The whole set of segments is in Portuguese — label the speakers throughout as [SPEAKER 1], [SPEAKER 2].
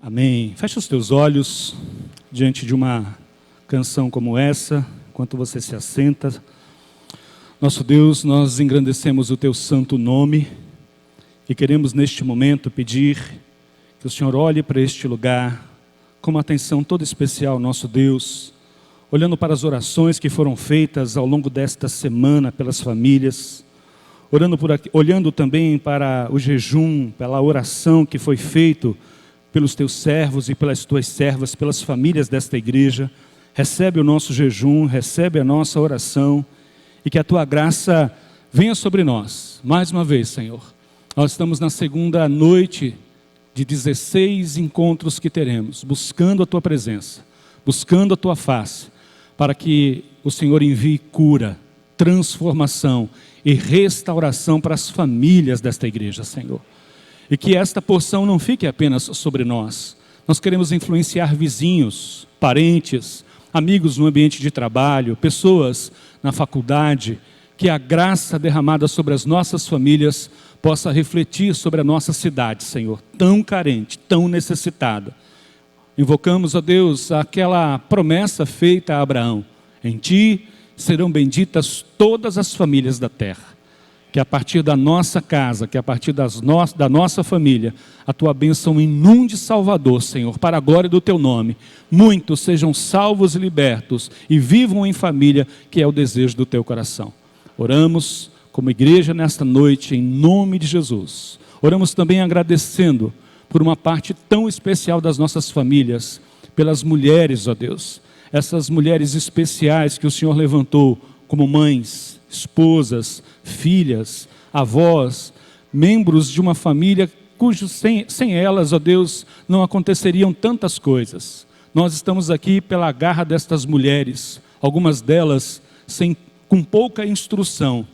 [SPEAKER 1] Amém. Feche os teus olhos diante de uma canção como essa, enquanto você se assenta. Nosso Deus, nós engrandecemos o teu santo nome e queremos neste momento pedir que o Senhor olhe para este lugar com uma atenção toda especial, nosso Deus, olhando para as orações que foram feitas ao longo desta semana pelas famílias, olhando também para o jejum, pela oração que foi feito pelos teus servos e pelas tuas servas, pelas famílias desta igreja. Recebe o nosso jejum, recebe a nossa oração e que a tua graça venha sobre nós. Mais uma vez, Senhor, nós estamos na segunda noite de 16 encontros que teremos, buscando a tua presença, buscando a tua face, para que o Senhor envie cura, transformação e restauração para as famílias desta igreja, Senhor. E que esta porção não fique apenas sobre nós. Nós queremos influenciar vizinhos, parentes, amigos no ambiente de trabalho, pessoas na faculdade, que a graça derramada sobre as nossas famílias possa refletir sobre a nossa cidade, Senhor, tão carente, tão necessitada. Invocamos, ó Deus, aquela promessa feita a Abraão: em ti serão benditas todas as famílias da terra. Que a partir da nossa casa, que a partir da nossa família, a tua bênção inunde Salvador, Senhor, para a glória do teu nome. Muitos sejam salvos e libertos e vivam em família, que é o desejo do teu coração. Oramos como igreja nesta noite, em nome de Jesus. Oramos também agradecendo por uma parte tão especial das nossas famílias, pelas mulheres, ó Deus. Essas mulheres especiais que o Senhor levantou como mães, esposas, filhas, avós, membros de uma família sem elas, ó Deus, não aconteceriam tantas coisas. Nós estamos aqui pela garra destas mulheres, algumas delas com pouca instrução,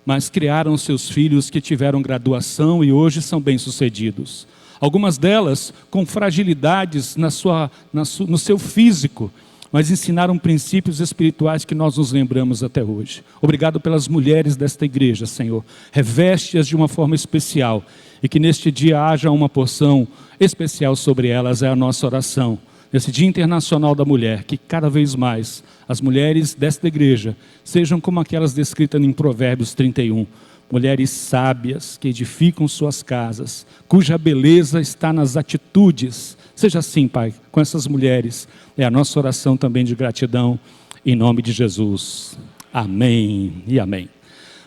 [SPEAKER 1] mas criaram seus filhos que tiveram graduação e hoje são bem-sucedidos. Algumas delas com fragilidades no seu físico, mas ensinaram princípios espirituais que nós nos lembramos até hoje. Obrigado pelas mulheres desta igreja, Senhor. Reveste-as de uma forma especial e que neste dia haja uma porção especial sobre elas, é a nossa oração. Nesse Dia Internacional da Mulher, que cada vez mais as mulheres desta igreja sejam como aquelas descritas em Provérbios 31. Mulheres sábias que edificam suas casas, cuja beleza está nas atitudes. Seja assim, Pai, com essas mulheres. É a nossa oração também de gratidão, em nome de Jesus. Amém e amém.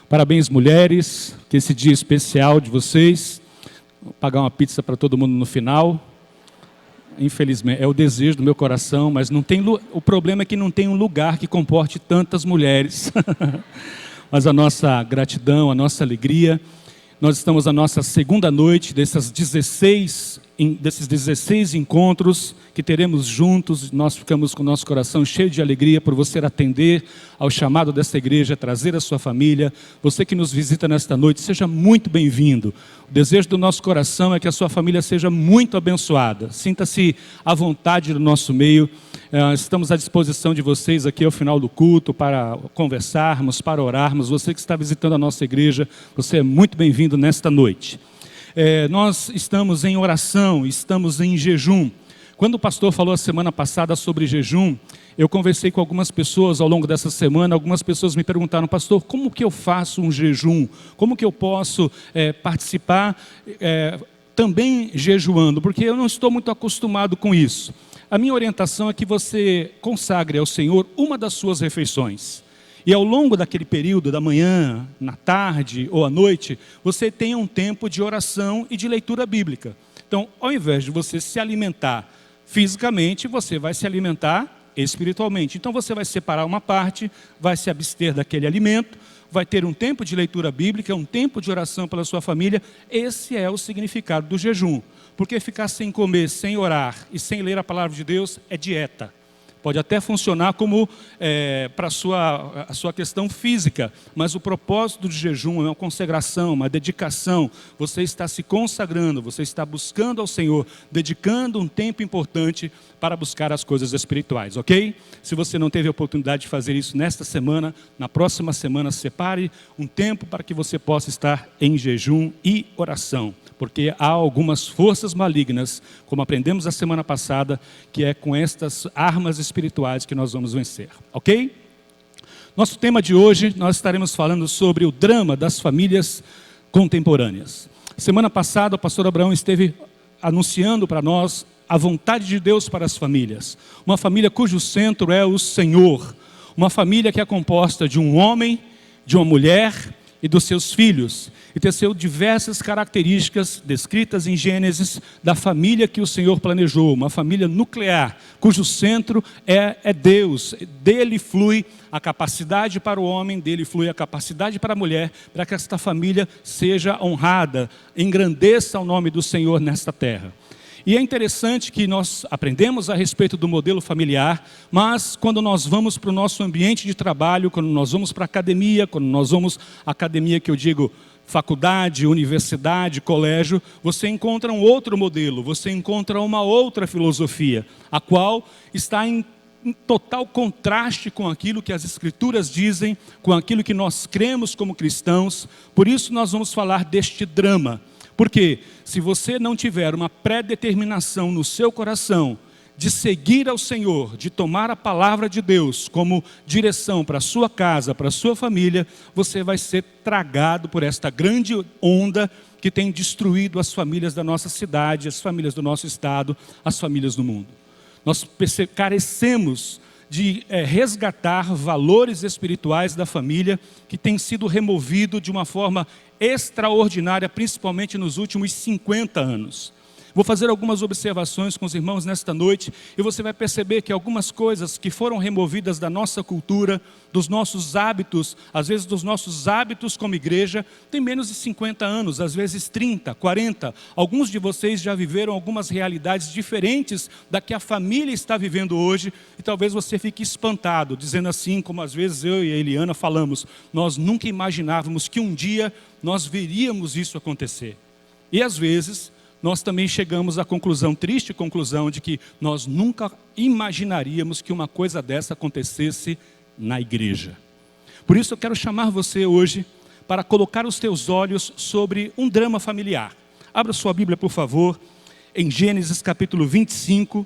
[SPEAKER 1] Parabéns, mulheres, que esse dia especial de vocês. Vou pagar uma pizza para todo mundo no final. Infelizmente, é o desejo do meu coração, mas não tem, o problema é que não tem um lugar que comporte tantas mulheres. Mas a nossa gratidão, a nossa alegria. Nós estamos na nossa segunda noite desses 16 encontros que teremos juntos. Nós ficamos com o nosso coração cheio de alegria por você atender ao chamado desta igreja, trazer a sua família. Você que nos visita nesta noite, seja muito bem-vindo. O desejo do nosso coração é que a sua família seja muito abençoada. Sinta-se à vontade no nosso meio. Estamos à disposição de vocês aqui ao final do culto para conversarmos, para orarmos. Você que está visitando a nossa igreja, você é muito bem-vindo nesta noite. Nós estamos em oração, estamos em jejum. Quando o pastor falou a semana passada sobre jejum, eu conversei com algumas pessoas ao longo dessa semana. Algumas pessoas me perguntaram: pastor, como que eu faço um jejum? Como que eu posso participar também jejuando? Porque eu não estou muito acostumado com isso. A minha orientação é que você consagre ao Senhor uma das suas refeições. E ao longo daquele período, da manhã, na tarde ou à noite, você tenha um tempo de oração e de leitura bíblica. Então, ao invés de você se alimentar fisicamente, você vai se alimentar espiritualmente. Então você vai separar uma parte, vai se abster daquele alimento, vai ter um tempo de leitura bíblica, um tempo de oração pela sua família. Esse é o significado do jejum. Porque ficar sem comer, sem orar e sem ler a palavra de Deus é dieta. pode até funcionar como para a sua questão física, mas o propósito de jejum é uma consagração, uma dedicação. Você está se consagrando, você está buscando ao Senhor, dedicando um tempo importante para buscar as coisas espirituais, ok? Se você não teve a oportunidade de fazer isso nesta semana, na próxima semana, separe um tempo para que você possa estar em jejum e oração, porque há algumas forças malignas, como aprendemos a semana passada, que é com estas armas espirituais que nós vamos vencer, ok? Nosso tema de hoje, nós estaremos falando sobre o drama das famílias contemporâneas. Semana passada, o pastor Abraão esteve anunciando para nós a vontade de Deus para as famílias. Uma família cujo centro é o Senhor. Uma família que é composta de um homem, de uma mulher e dos seus filhos. E teceu diversas características descritas em Gênesis da família que o Senhor planejou. Uma família nuclear, cujo centro é Deus. Dele flui a capacidade para o homem, dele flui a capacidade para a mulher, para que esta família seja honrada, engrandeça o nome do Senhor nesta terra. E é interessante que nós aprendemos a respeito do modelo familiar, mas quando nós vamos para o nosso ambiente de trabalho, quando nós vamos para a academia, quando nós vamos à academia que eu digo faculdade, universidade, colégio, você encontra um outro modelo, você encontra uma outra filosofia, a qual está em total contraste com aquilo que as Escrituras dizem, com aquilo que nós cremos como cristãos. Por isso nós vamos falar deste drama. Porque se você não tiver uma pré-determinação no seu coração de seguir ao Senhor, de tomar a palavra de Deus como direção para a sua casa, para a sua família, você vai ser tragado por esta grande onda que tem destruído as famílias da nossa cidade, as famílias do nosso estado, as famílias do mundo. Nós carecemos de resgatar valores espirituais da família que tem sido removido de uma forma extraordinária, principalmente nos últimos 50 anos. Vou fazer algumas observações com os irmãos nesta noite e você vai perceber que algumas coisas que foram removidas da nossa cultura, dos nossos hábitos, às vezes dos nossos hábitos como igreja, tem menos de 50 anos, às vezes 30, 40. Alguns de vocês já viveram algumas realidades diferentes da que a família está vivendo hoje e talvez você fique espantado, dizendo assim, como às vezes eu e a Eliana falamos, nós nunca imaginávamos que um dia nós veríamos isso acontecer. E às vezes nós também chegamos à conclusão, triste conclusão, de que nós nunca imaginaríamos que uma coisa dessa acontecesse na igreja. Por isso eu quero chamar você hoje para colocar os teus olhos sobre um drama familiar. Abra sua Bíblia, por favor, em Gênesis capítulo 25.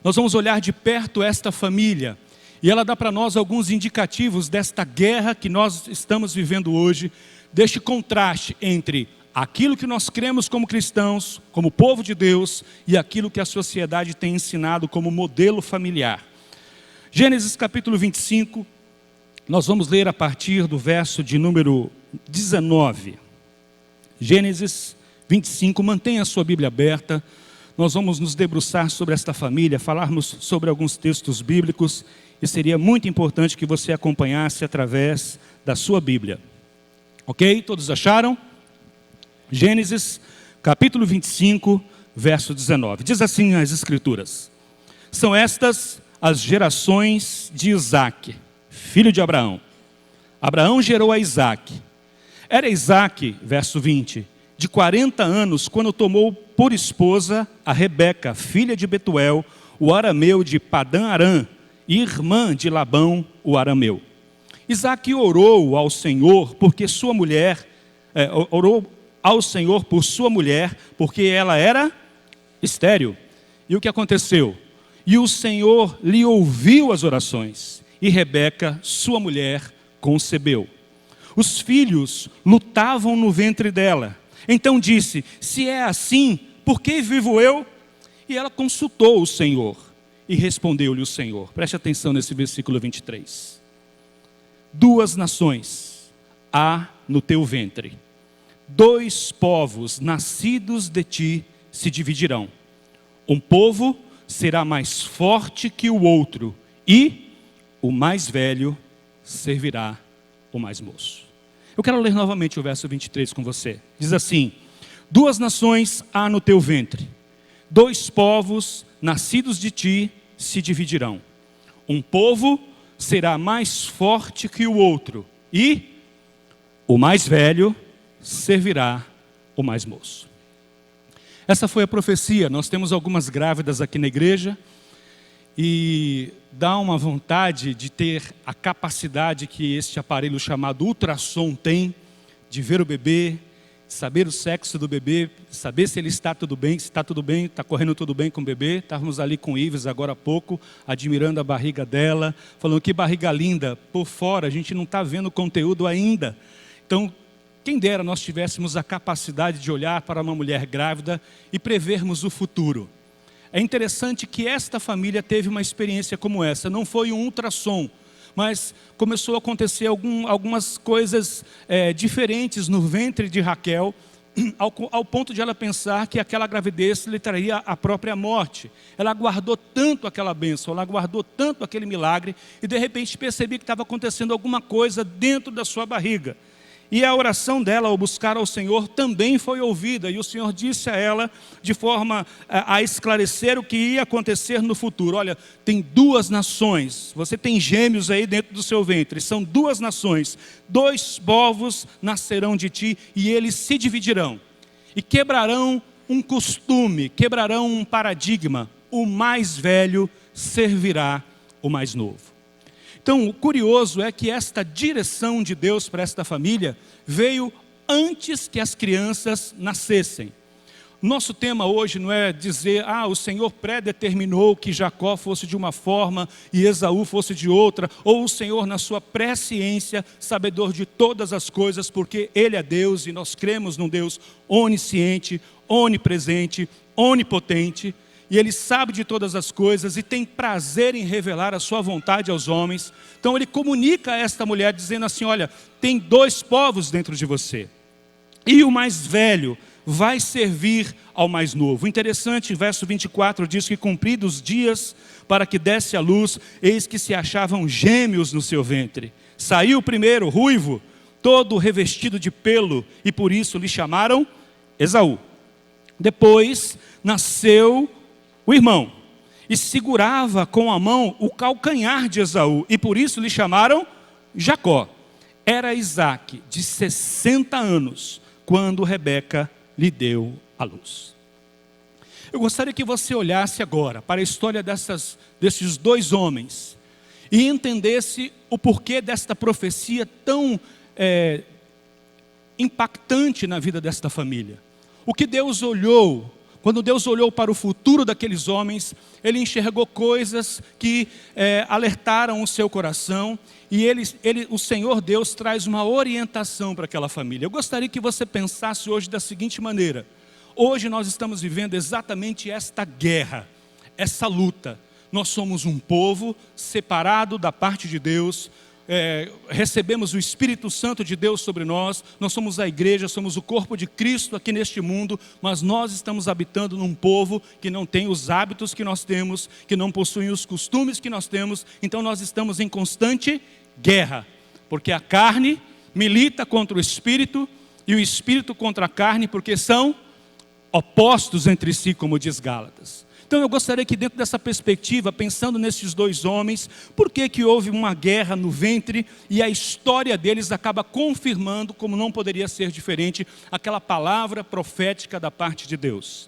[SPEAKER 1] Nós vamos olhar de perto esta família e ela dá para nós alguns indicativos desta guerra que nós estamos vivendo hoje, deste contraste entre aquilo que nós cremos como cristãos, como povo de Deus, e aquilo que a sociedade tem ensinado como modelo familiar. Gênesis capítulo 25, nós vamos ler a partir do verso de número 19. Gênesis 25, mantenha a sua Bíblia aberta. Nós vamos nos debruçar sobre esta família, falarmos sobre alguns textos bíblicos, e seria muito importante que você acompanhasse através da sua Bíblia. Ok? Todos acharam? Gênesis, capítulo 25, verso 19. Diz assim as Escrituras: são estas as gerações de Isaque, filho de Abraão. Abraão gerou a Isaque. Era Isaque, verso 20, de 40 anos, quando tomou por esposa a Rebeca, filha de Betuel, o arameu de Padã-Arã, irmã de Labão, o arameu. Isaque orou ao Senhor, porque sua mulher, orou ao Senhor por sua mulher, porque ela era estéril. E o que aconteceu? E o Senhor lhe ouviu as orações, e Rebeca, sua mulher, concebeu. Os filhos lutavam no ventre dela. Então disse: se é assim, por que vivo eu? E ela consultou o Senhor, e respondeu-lhe o Senhor. Preste atenção nesse versículo 23. 2 nações há no teu ventre, 2 povos nascidos de ti se dividirão. Um povo será mais forte que o outro, e o mais velho servirá o mais moço. Eu quero ler novamente o verso 23 com você. Diz assim: 2 nações há no teu ventre, 2 povos nascidos de ti se dividirão. Um povo será mais forte que o outro, e o mais velho servirá o mais moço. Essa foi a profecia. Nós temos algumas grávidas aqui na igreja, e dá uma vontade de ter a capacidade que este aparelho chamado ultrassom tem, de ver o bebê, saber o sexo do bebê, saber se ele está tudo bem, se está tudo bem, está correndo tudo bem com o bebê. Estávamos ali com o Ives agora há pouco, admirando a barriga dela, falando que barriga linda, por fora a gente não está vendo o conteúdo ainda. Então, quem dera nós tivéssemos a capacidade de olhar para uma mulher grávida e prevermos o futuro. É interessante que esta família teve uma experiência como essa. Não foi um ultrassom, mas começou a acontecer algumas coisas diferentes no ventre de Raquel, ao ponto de ela pensar que aquela gravidez lhe traria a própria morte. Ela guardou tanto aquela bênção, ela guardou tanto aquele milagre, e de repente percebi que estava acontecendo alguma coisa dentro da sua barriga. E a oração dela ao buscar ao Senhor também foi ouvida. E o Senhor disse a ela, de forma a esclarecer o que ia acontecer no futuro. Olha, tem duas nações. Você tem gêmeos aí dentro do seu ventre. São duas nações. 2 povos nascerão de ti e eles se dividirão. E quebrarão um costume, quebrarão um paradigma. O mais velho servirá o mais novo. Então, o curioso é que esta direção de Deus para esta família veio antes que as crianças nascessem. Nosso tema hoje não é dizer, o Senhor predeterminou que Jacó fosse de uma forma e Esaú fosse de outra, ou o Senhor na sua presciência, sabedor de todas as coisas, porque Ele é Deus e nós cremos num Deus onisciente, onipresente, onipotente, e Ele sabe de todas as coisas e tem prazer em revelar a sua vontade aos homens. Então Ele comunica a esta mulher dizendo assim, olha, tem 2 povos dentro de você. E o mais velho vai servir ao mais novo. Interessante, verso 24 diz que cumpridos os dias para que desse a luz, eis que se achavam gêmeos no seu ventre. Saiu o primeiro, ruivo, todo revestido de pelo, e por isso lhe chamaram Esaú. Depois nasceu o irmão, e segurava com a mão o calcanhar de Esaú, e por isso lhe chamaram Jacó. Era Isaque, de 60 anos, quando Rebeca lhe deu a luz. Eu gostaria que você olhasse agora para a história desses 2 homens, e entendesse o porquê desta profecia tão impactante na vida desta família. O que Deus olhou. Quando Deus olhou para o futuro daqueles homens, Ele enxergou coisas que alertaram o seu coração, e o Senhor Deus traz uma orientação para aquela família. Eu gostaria que você pensasse hoje da seguinte maneira: hoje nós estamos vivendo exatamente esta guerra, essa luta. Nós somos um povo separado da parte de Deus, recebemos o Espírito Santo de Deus sobre nós, nós somos a igreja, somos o corpo de Cristo aqui neste mundo, mas nós estamos habitando num povo que não tem os hábitos que nós temos, que não possui os costumes que nós temos, então nós estamos em constante guerra, porque a carne milita contra o Espírito, e o Espírito contra a carne, porque são opostos entre si, como diz Gálatas. Então eu gostaria que dentro dessa perspectiva, pensando nesses 2 homens, por que houve uma guerra no ventre, e a história deles acaba confirmando, como não poderia ser diferente, aquela palavra profética da parte de Deus.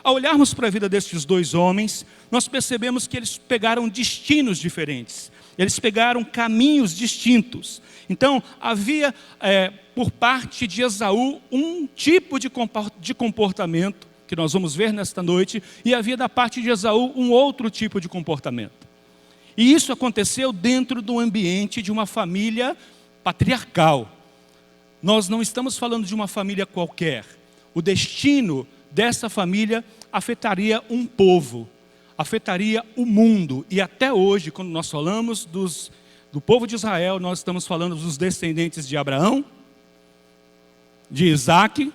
[SPEAKER 1] Ao olharmos para a vida desses 2 homens, nós percebemos que eles pegaram destinos diferentes, eles pegaram caminhos distintos. Então havia por parte de Esaú um tipo de comportamento, que nós vamos ver nesta noite, e havia da parte de Esaú um outro tipo de comportamento. E isso aconteceu dentro do ambiente de uma família patriarcal. Nós não estamos falando de uma família qualquer. O destino dessa família afetaria um povo, afetaria o mundo. E até hoje, quando nós falamos do povo de Israel, nós estamos falando dos descendentes de Abraão, de Isaque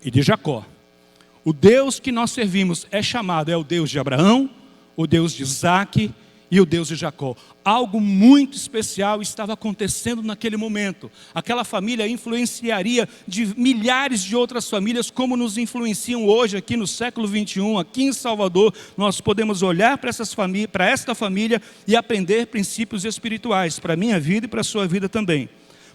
[SPEAKER 1] e de Jacó. O Deus que nós servimos é o Deus de Abraão, o Deus de Isaque e o Deus de Jacó. Algo muito especial estava acontecendo naquele momento. Aquela família influenciaria de milhares de outras famílias, como nos influenciam hoje aqui no século 21, aqui em Salvador. Nós podemos olhar para esta família e aprender princípios espirituais, para a minha vida e para a sua vida também.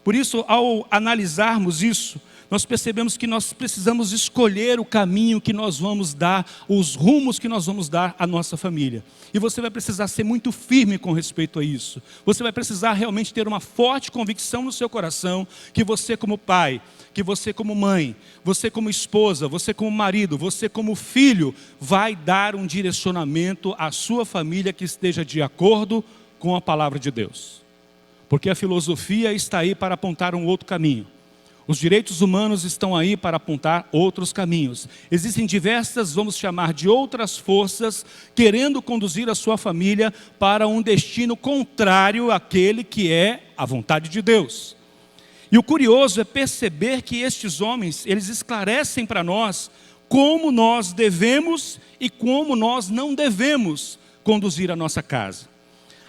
[SPEAKER 1] Por isso, ao analisarmos isso, nós percebemos que nós precisamos escolher o caminho que nós vamos dar, os rumos que nós vamos dar à nossa família. E você vai precisar ser muito firme com respeito a isso. Você vai precisar realmente ter uma forte convicção no seu coração que você como pai, que você como mãe, você como esposa, você como marido, você como filho, vai dar um direcionamento à sua família que esteja de acordo com a palavra de Deus. Porque a filosofia está aí para apontar um outro caminho. Os direitos humanos estão aí para apontar outros caminhos. Existem diversas, vamos chamar de outras forças, querendo conduzir a sua família para um destino contrário àquele que é a vontade de Deus. E o curioso é perceber que estes homens, eles esclarecem para nós como nós devemos e como nós não devemos conduzir a nossa casa.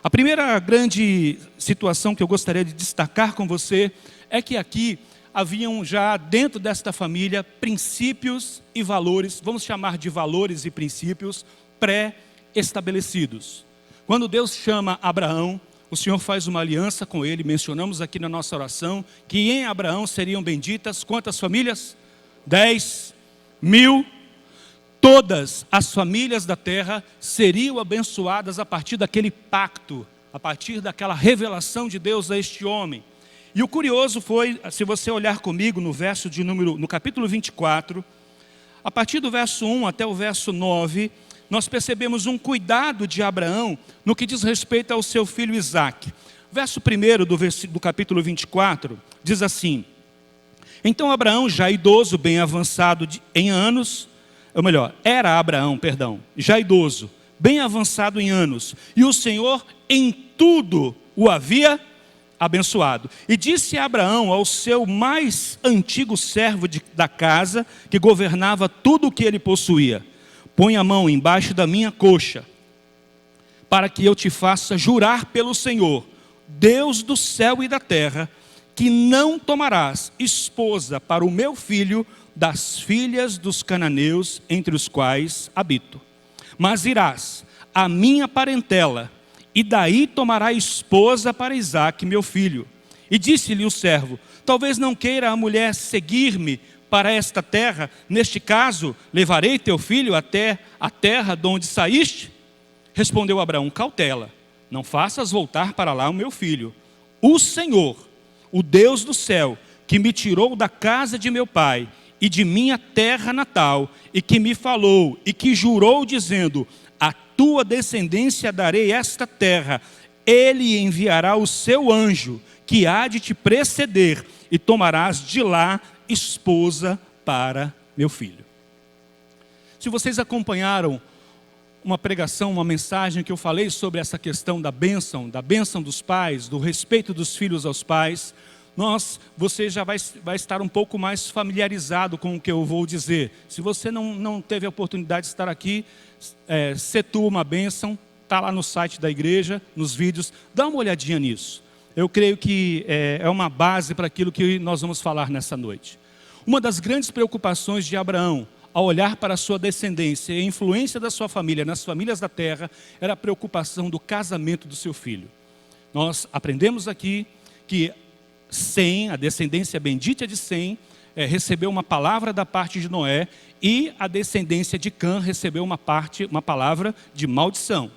[SPEAKER 1] A primeira grande situação que eu gostaria de destacar com você é que aqui haviam já dentro desta família princípios e valores, vamos chamar de valores e princípios pré-estabelecidos. Quando Deus chama Abraão, o Senhor faz uma aliança com ele, mencionamos aqui na nossa oração, que em Abraão seriam benditas quantas famílias? 10.000. Todas as famílias da terra seriam abençoadas a partir daquele pacto, a partir daquela revelação de Deus a este homem. E o curioso foi, se você olhar comigo no capítulo 24, a partir do verso 1 até o verso 9, nós percebemos um cuidado de Abraão no que diz respeito ao seu filho Isaque. Verso 1 do capítulo 24 diz assim: Então Abraão, já idoso, bem avançado em anos, era Abraão, já idoso, bem avançado em anos, e o Senhor em tudo o havia abençoado. E disse Abraão ao seu mais antigo servo da casa, que governava tudo o que ele possuía: Põe a mão embaixo da minha coxa, para que eu te faça jurar pelo Senhor, Deus do céu e da terra, que não tomarás esposa para o meu filho das filhas dos cananeus entre os quais habito, mas irás à minha parentela, e daí tomará esposa para Isaque, meu filho. E disse-lhe o servo: Talvez não queira a mulher seguir-me para esta terra. Neste caso, levarei teu filho até a terra de onde saíste? Respondeu Abraão: Cautela, não faças voltar para lá o meu filho. O Senhor, o Deus do céu, que me tirou da casa de meu pai e de minha terra natal, e que me falou e que jurou dizendo: A tua descendência darei esta terra, ele enviará o seu anjo, que há de te preceder, e tomarás de lá esposa para meu filho. Se vocês acompanharam uma pregação, uma mensagem que eu falei sobre essa questão da bênção dos pais, do respeito dos filhos aos pais, você já vai estar um pouco mais familiarizado com o que eu vou dizer. Se você não teve a oportunidade de estar aqui, Setua uma bênção, está lá no site da igreja, nos vídeos, dá uma olhadinha nisso. Eu creio que é uma base para aquilo que nós vamos falar nessa noite. Uma das grandes preocupações de Abraão, ao olhar para a sua descendência e a influência da sua família nas famílias da terra, era a preocupação do casamento do seu filho. Nós aprendemos aqui que Sem, a descendência bendita de Sem, recebeu uma palavra da parte de Noé, e a descendência de Cã recebeu uma palavra de maldição.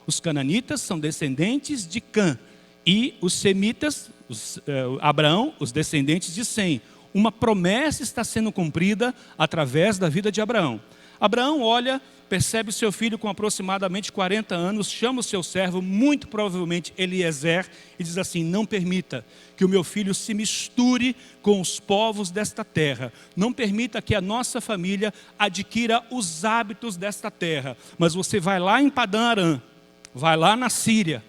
[SPEAKER 1] Os cananitas são descendentes de Cã, e os semitas, Abraão, os descendentes de Sem. Uma promessa está sendo cumprida através da vida de Abraão. Abraão olha, percebe o seu filho com aproximadamente 40 anos, chama o seu servo, muito provavelmente Eliezer, e diz assim: não permita que o meu filho se misture com os povos desta terra. Não permita que a nossa família adquira os hábitos desta terra. Mas você vai lá em Padã Arã, vai lá na Síria,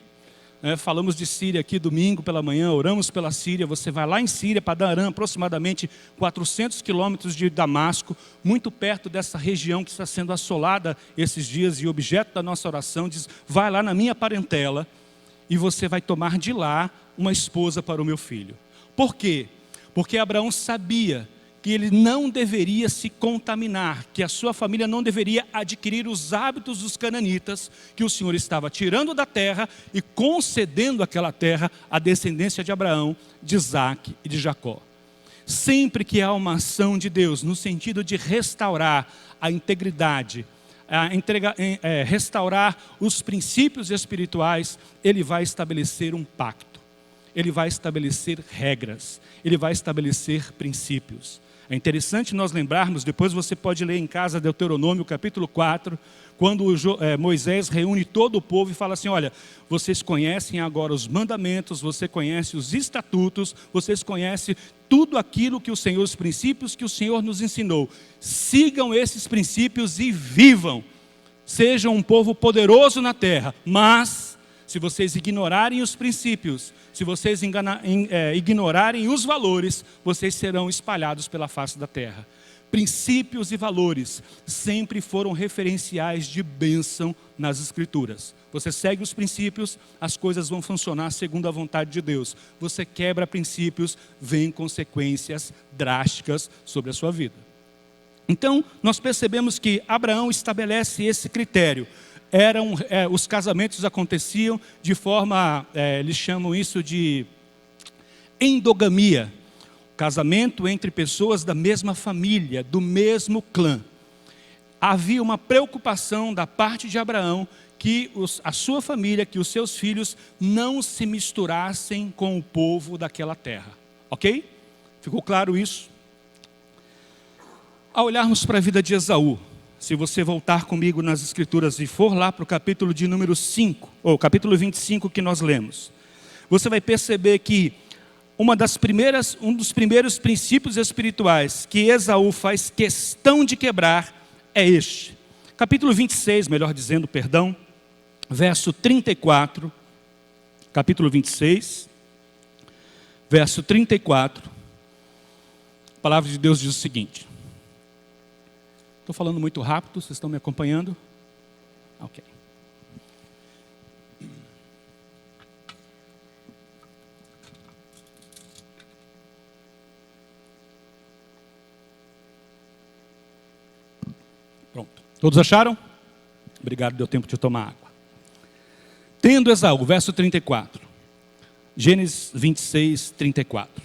[SPEAKER 1] Falamos de Síria aqui domingo pela manhã, oramos pela Síria. Você vai lá em Síria, Padan-Aram, aproximadamente 400 quilômetros de Damasco, muito perto dessa região que está sendo assolada esses dias, e o objeto da nossa oração diz: vai lá na minha parentela e você vai tomar de lá uma esposa para o meu filho. Por quê? Porque Abraão sabia que ele não deveria se contaminar, que a sua família não deveria adquirir os hábitos dos cananitas, que o Senhor estava tirando da terra e concedendo àquela terra à descendência de Abraão, de Isaque e de Jacó. Sempre que há uma ação de Deus no sentido de restaurar a integridade, restaurar os princípios espirituais, Ele vai estabelecer um pacto, Ele vai estabelecer regras, Ele vai estabelecer princípios. É interessante nós lembrarmos, depois você pode ler em casa Deuteronômio capítulo 4, quando Moisés reúne todo o povo e fala assim: olha, vocês conhecem agora os mandamentos, você conhece os estatutos, vocês conhecem tudo aquilo que o Senhor, os princípios que o Senhor nos ensinou. Sigam esses princípios e vivam. Sejam um povo poderoso na terra, mas se vocês ignorarem os princípios, se vocês ignorarem os valores, vocês serão espalhados pela face da terra. Princípios e valores sempre foram referenciais de bênção nas Escrituras. Você segue os princípios, as coisas vão funcionar segundo a vontade de Deus. Você quebra princípios, vem consequências drásticas sobre a sua vida. Então, nós percebemos que Abraão estabelece esse critério. Os casamentos aconteciam de forma, eles chamam isso de endogamia. Casamento entre pessoas da mesma família, do mesmo clã. Havia uma preocupação da parte de Abraão que a sua família, que os seus filhos não se misturassem com o povo daquela terra. Ok? Ficou claro isso? Ao olharmos para a vida de Esaú, se você voltar comigo nas Escrituras e for lá para o capítulo de número 5, ou capítulo 25 que nós lemos, você vai perceber que um dos primeiros princípios espirituais que Esaú faz questão de quebrar é este. Capítulo 26, melhor dizendo, perdão, verso 34, capítulo 26, verso 34, a palavra de Deus diz o seguinte. Estou falando muito rápido, vocês estão me acompanhando? Ok. Pronto. Todos acharam? Obrigado, deu tempo de tomar água. Tendo Esaú, verso 34. Gênesis 26, 34.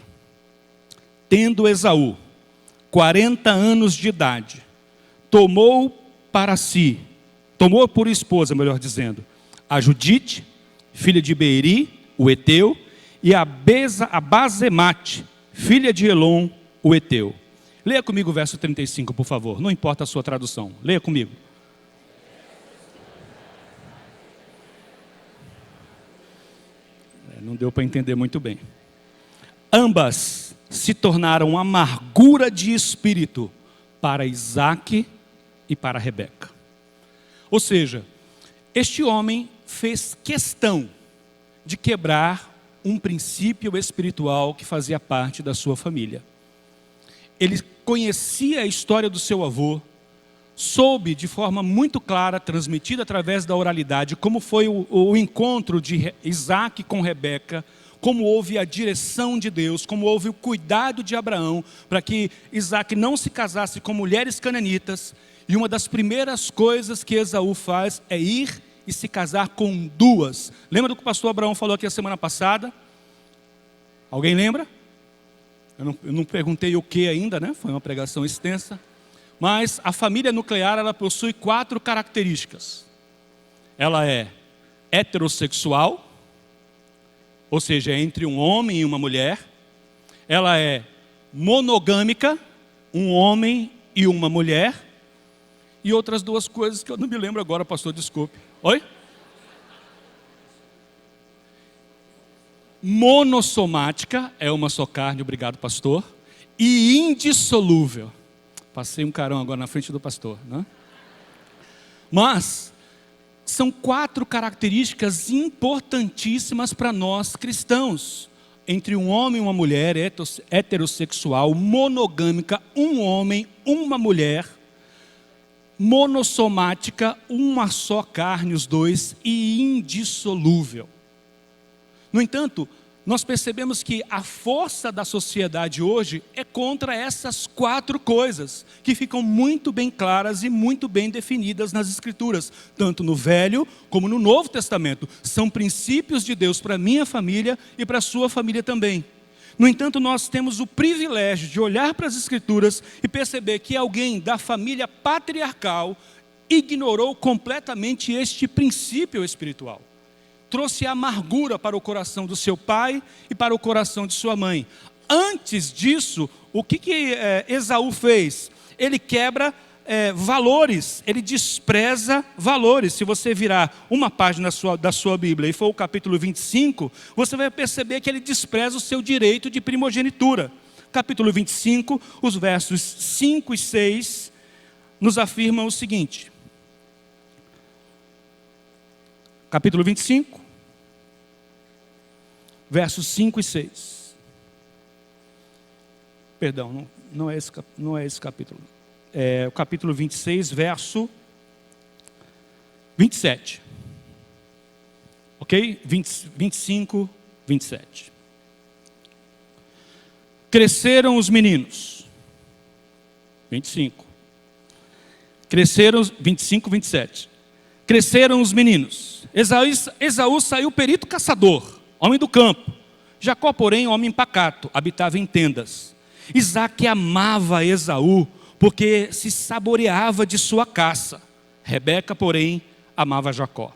[SPEAKER 1] Tendo Esaú 40 anos de idade, tomou por esposa, melhor dizendo, a Judite, filha de Beeri, o Eteu, e a Basemate, filha de Elon, o Eteu. Leia comigo o verso 35, por favor, não importa a sua tradução, leia comigo. Não deu para entender muito bem. Ambas se tornaram amargura de espírito para Isaque e para Rebeca. Ou seja, este homem fez questão de quebrar um princípio espiritual que fazia parte da sua família. Ele conhecia a história do seu avô, soube de forma muito clara, transmitida através da oralidade, como foi o encontro de Isaque com Rebeca, como houve a direção de Deus, como houve o cuidado de Abraão, para que Isaque não se casasse com mulheres cananitas. E uma das primeiras coisas que Esaú faz é ir e se casar com duas. Lembra do que o pastor Abraão falou aqui a semana passada? Alguém lembra? Eu não perguntei o que ainda, né? Foi uma pregação extensa. Mas a família nuclear, ela possui 4 características. Ela é heterossexual, ou seja, é entre um homem e uma mulher. Ela é monogâmica, um homem e uma mulher. E outras 2 coisas que eu não me lembro agora, pastor, desculpe. Oi? Monossomática, é uma só carne, obrigado, pastor. E indissolúvel. Passei um carão agora na frente do pastor, né? Mas são 4 características importantíssimas para nós cristãos. Entre um homem e uma mulher, heterossexual, monogâmica, um homem, uma mulher, monossomática, uma só carne, os dois, e indissolúvel. No entanto, nós percebemos que a força da sociedade hoje é contra essas 4 coisas, que ficam muito bem claras e muito bem definidas nas Escrituras, tanto no Velho como no Novo Testamento. São princípios de Deus para a minha família e para a sua família também. No entanto, nós temos o privilégio de olhar para as Escrituras e perceber que alguém da família patriarcal ignorou completamente este princípio espiritual. Trouxe amargura para o coração do seu pai e para o coração de sua mãe. Antes disso, o que Esaú fez? Ele quebra valores, ele despreza valores. Se você virar uma página da sua Bíblia e for o capítulo 25, você vai perceber que ele despreza o seu direito de primogenitura. Capítulo 25, os versos 5 e 6, nos afirmam o seguinte. Capítulo 25, versos 5 e 6. Perdão, não é esse capítulo. É o capítulo 26, verso 27. Ok? 25, 27. Cresceram os meninos. 25. Cresceram, 25, 27. Cresceram os meninos. Esaú saiu perito caçador, homem do campo. Jacó, porém, homem pacato, habitava em tendas. Isaque amava Esaú, porque se saboreava de sua caça. Rebeca, porém, amava Jacó.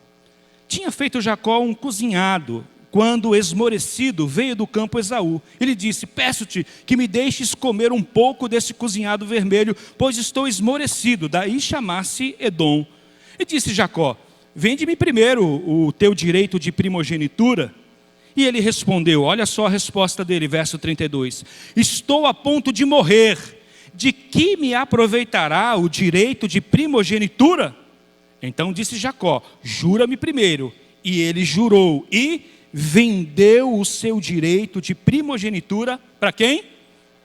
[SPEAKER 1] Tinha feito Jacó um cozinhado, quando esmorecido veio do campo Esaú. Ele disse: peço-te que me deixes comer um pouco desse cozinhado vermelho, pois estou esmorecido. Daí chamasse Edom. E disse Jacó: vende-me primeiro o teu direito de primogenitura. E ele respondeu, olha só a resposta dele, verso 32. Estou a ponto de morrer. De que me aproveitará o direito de primogenitura? Então disse Jacó: jura-me primeiro. E ele jurou e vendeu o seu direito de primogenitura para quem?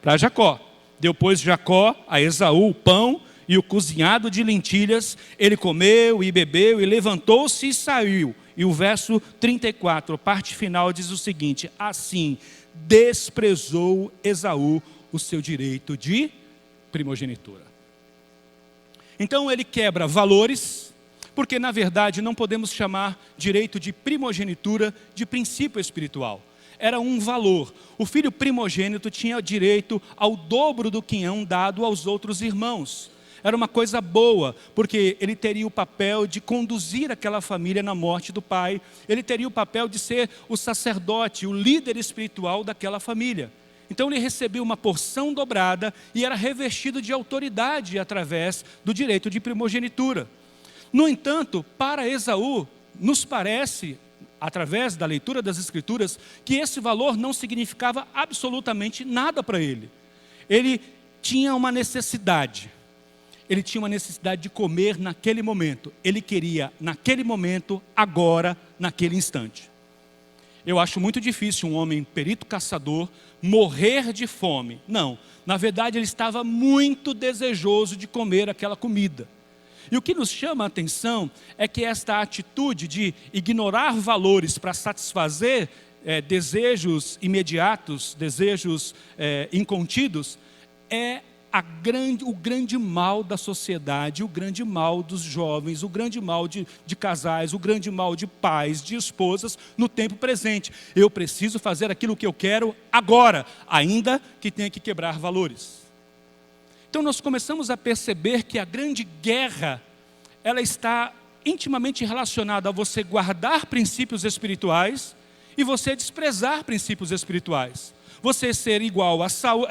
[SPEAKER 1] Para Jacó. Deu, pois, Jacó a Esaú o pão e o cozinhado de lentilhas. Ele comeu e bebeu e levantou-se e saiu. E o verso 34, a parte final, diz o seguinte: assim desprezou Esaú o seu direito de primogenitura. Então ele quebra valores, porque na verdade não podemos chamar direito de primogenitura de princípio espiritual. Era um valor. O filho primogênito tinha direito ao dobro do quinhão dado aos outros irmãos. Era uma coisa boa, porque ele teria o papel de conduzir aquela família na morte do pai. Ele teria o papel de ser o sacerdote, o líder espiritual daquela família. Então ele recebeu uma porção dobrada e era revestido de autoridade através do direito de primogenitura. No entanto, para Esaú, nos parece, através da leitura das Escrituras, que esse valor não significava absolutamente nada para ele. Ele tinha uma necessidade. Ele tinha uma necessidade de comer naquele momento. Ele queria, naquele momento, agora, naquele instante. Eu acho muito difícil um homem perito caçador morrer de fome. Não, na verdade ele estava muito desejoso de comer aquela comida. E o que nos chama a atenção é que esta atitude de ignorar valores para satisfazer desejos imediatos, desejos incontidos, é o grande mal da sociedade, o grande mal dos jovens, o grande mal de casais, o grande mal de pais, de esposas no tempo presente. Eu preciso fazer aquilo que eu quero agora, ainda que tenha que quebrar valores. Então nós começamos a perceber que a grande guerra, ela está intimamente relacionada a você guardar princípios espirituais e você desprezar princípios espirituais. Você ser igual a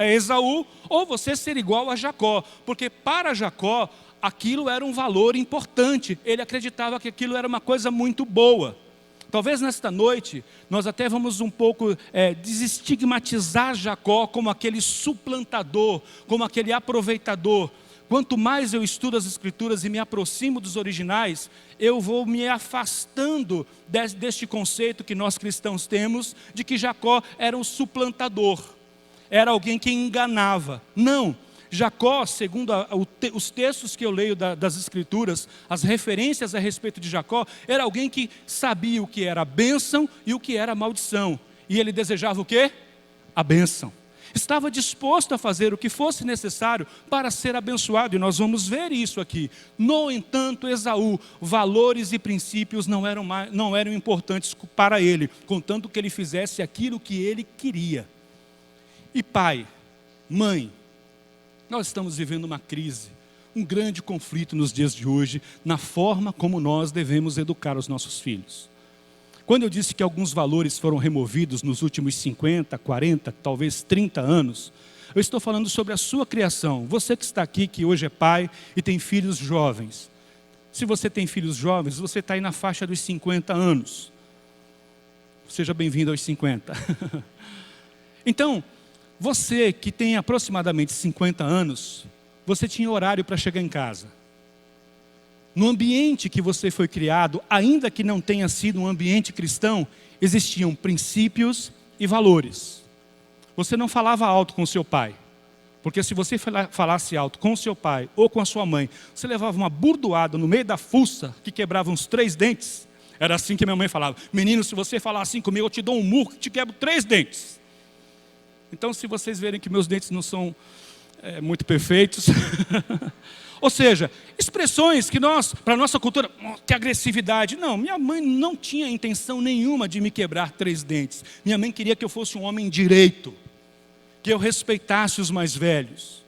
[SPEAKER 1] Esaú ou você ser igual a Jacó, porque para Jacó aquilo era um valor importante, ele acreditava que aquilo era uma coisa muito boa. Talvez nesta noite nós até vamos um pouco desestigmatizar Jacó como aquele suplantador, como aquele aproveitador, quanto mais eu estudo as Escrituras e me aproximo dos originais, eu vou me afastando deste conceito que nós cristãos temos, de que Jacó era um suplantador, era alguém que enganava. Não, Jacó, segundo os textos que eu leio das Escrituras, as referências a respeito de Jacó, era alguém que sabia o que era bênção e o que era maldição. E ele desejava o quê? A bênção. Estava disposto a fazer o que fosse necessário para ser abençoado, e nós vamos ver isso aqui. No entanto, Esaú, valores e princípios não eram importantes para ele, contanto que ele fizesse aquilo que ele queria. E pai, mãe, nós estamos vivendo uma crise, um grande conflito nos dias de hoje, na forma como nós devemos educar os nossos filhos. Quando eu disse que alguns valores foram removidos nos últimos 50, 40, talvez 30 anos, eu estou falando sobre a sua criação. Você que está aqui, que hoje é pai e tem filhos jovens. Se você tem filhos jovens, você está aí na faixa dos 50 anos. Seja bem-vindo aos 50. Então, você que tem aproximadamente 50 anos, você tinha horário para chegar em casa. No ambiente que você foi criado, ainda que não tenha sido um ambiente cristão, existiam princípios e valores. Você não falava alto com seu pai, porque se você falasse alto com seu pai ou com a sua mãe, você levava uma burdoada no meio da fuça que quebrava uns 3 dentes. Era assim que minha mãe falava: menino, se você falar assim comigo, eu te dou um murro que te quebro 3 dentes. Então, se vocês verem que meus dentes não são muito perfeitos... Ou seja, expressões que para a nossa cultura, que agressividade. Não, minha mãe não tinha intenção nenhuma de me quebrar 3 dentes. Minha mãe queria que eu fosse um homem direito, que eu respeitasse os mais velhos.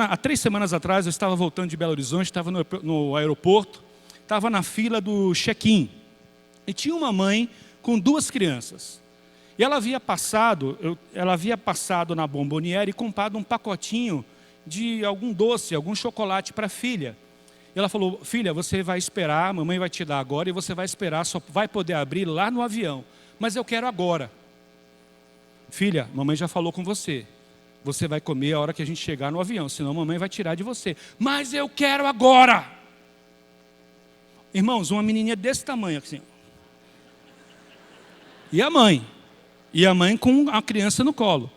[SPEAKER 1] Há 3 semanas atrás, eu estava voltando de Belo Horizonte, estava no aeroporto, estava na fila do check-in. E tinha uma mãe com 2 crianças. E ela havia passado na Bomboniere e comprado um pacotinho de algum doce, algum chocolate para a filha. E ela falou: filha, você vai esperar, a mamãe vai te dar agora, e você vai esperar, só vai poder abrir lá no avião. Mas eu quero agora. Filha, mamãe já falou com você. Você vai comer a hora que a gente chegar no avião, senão a mamãe vai tirar de você. Mas eu quero agora. Irmãos, uma menininha desse tamanho assim. E a mãe? E a mãe com a criança no colo.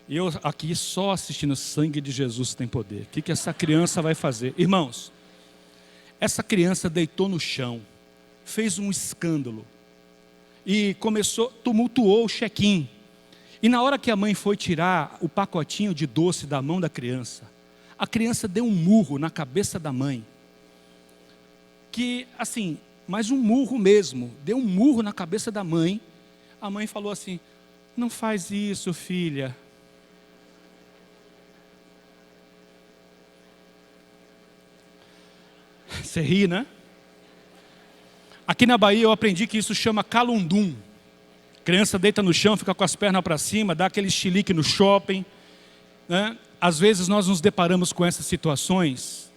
[SPEAKER 1] E eu aqui só assistindo: sangue de Jesus tem poder. O que essa criança vai fazer? Irmãos, essa criança deitou no chão, fez um escândalo e tumultuou o check-in. E na hora que a mãe foi tirar o pacotinho de doce da mão da criança, a criança deu um murro na cabeça da mãe. Que assim, mas um murro mesmo, deu um murro na cabeça da mãe. A mãe falou assim: não faz isso, filha. Você ri, né? Aqui na Bahia eu aprendi que isso chama calundum. Criança deita no chão, fica com as pernas para cima, dá aquele chilique no shopping, né? Às vezes nós nos deparamos com essas situações.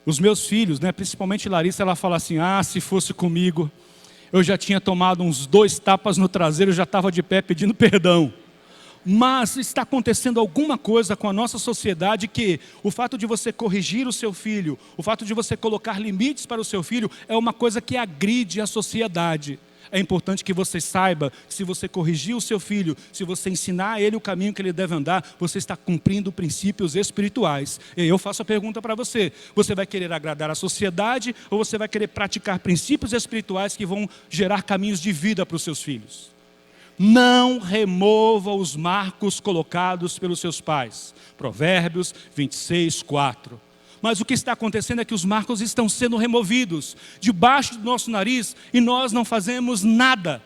[SPEAKER 1] Os meus filhos, né, principalmente Larissa, ela fala assim: se fosse comigo, eu já tinha tomado uns 2 tapas no traseiro, já estava de pé pedindo perdão. Mas está acontecendo alguma coisa com a nossa sociedade que o fato de você corrigir o seu filho, o fato de você colocar limites para o seu filho, é uma coisa que agride a sociedade. É importante que você saiba que se você corrigir o seu filho, se você ensinar a ele o caminho que ele deve andar, você está cumprindo princípios espirituais. E eu faço a pergunta para você: você vai querer agradar a sociedade ou você vai querer praticar princípios espirituais que vão gerar caminhos de vida para os seus filhos? Não remova os marcos colocados pelos seus pais. Provérbios 26, 4. Mas o que está acontecendo é que os marcos estão sendo removidos debaixo do nosso nariz e nós não fazemos nada.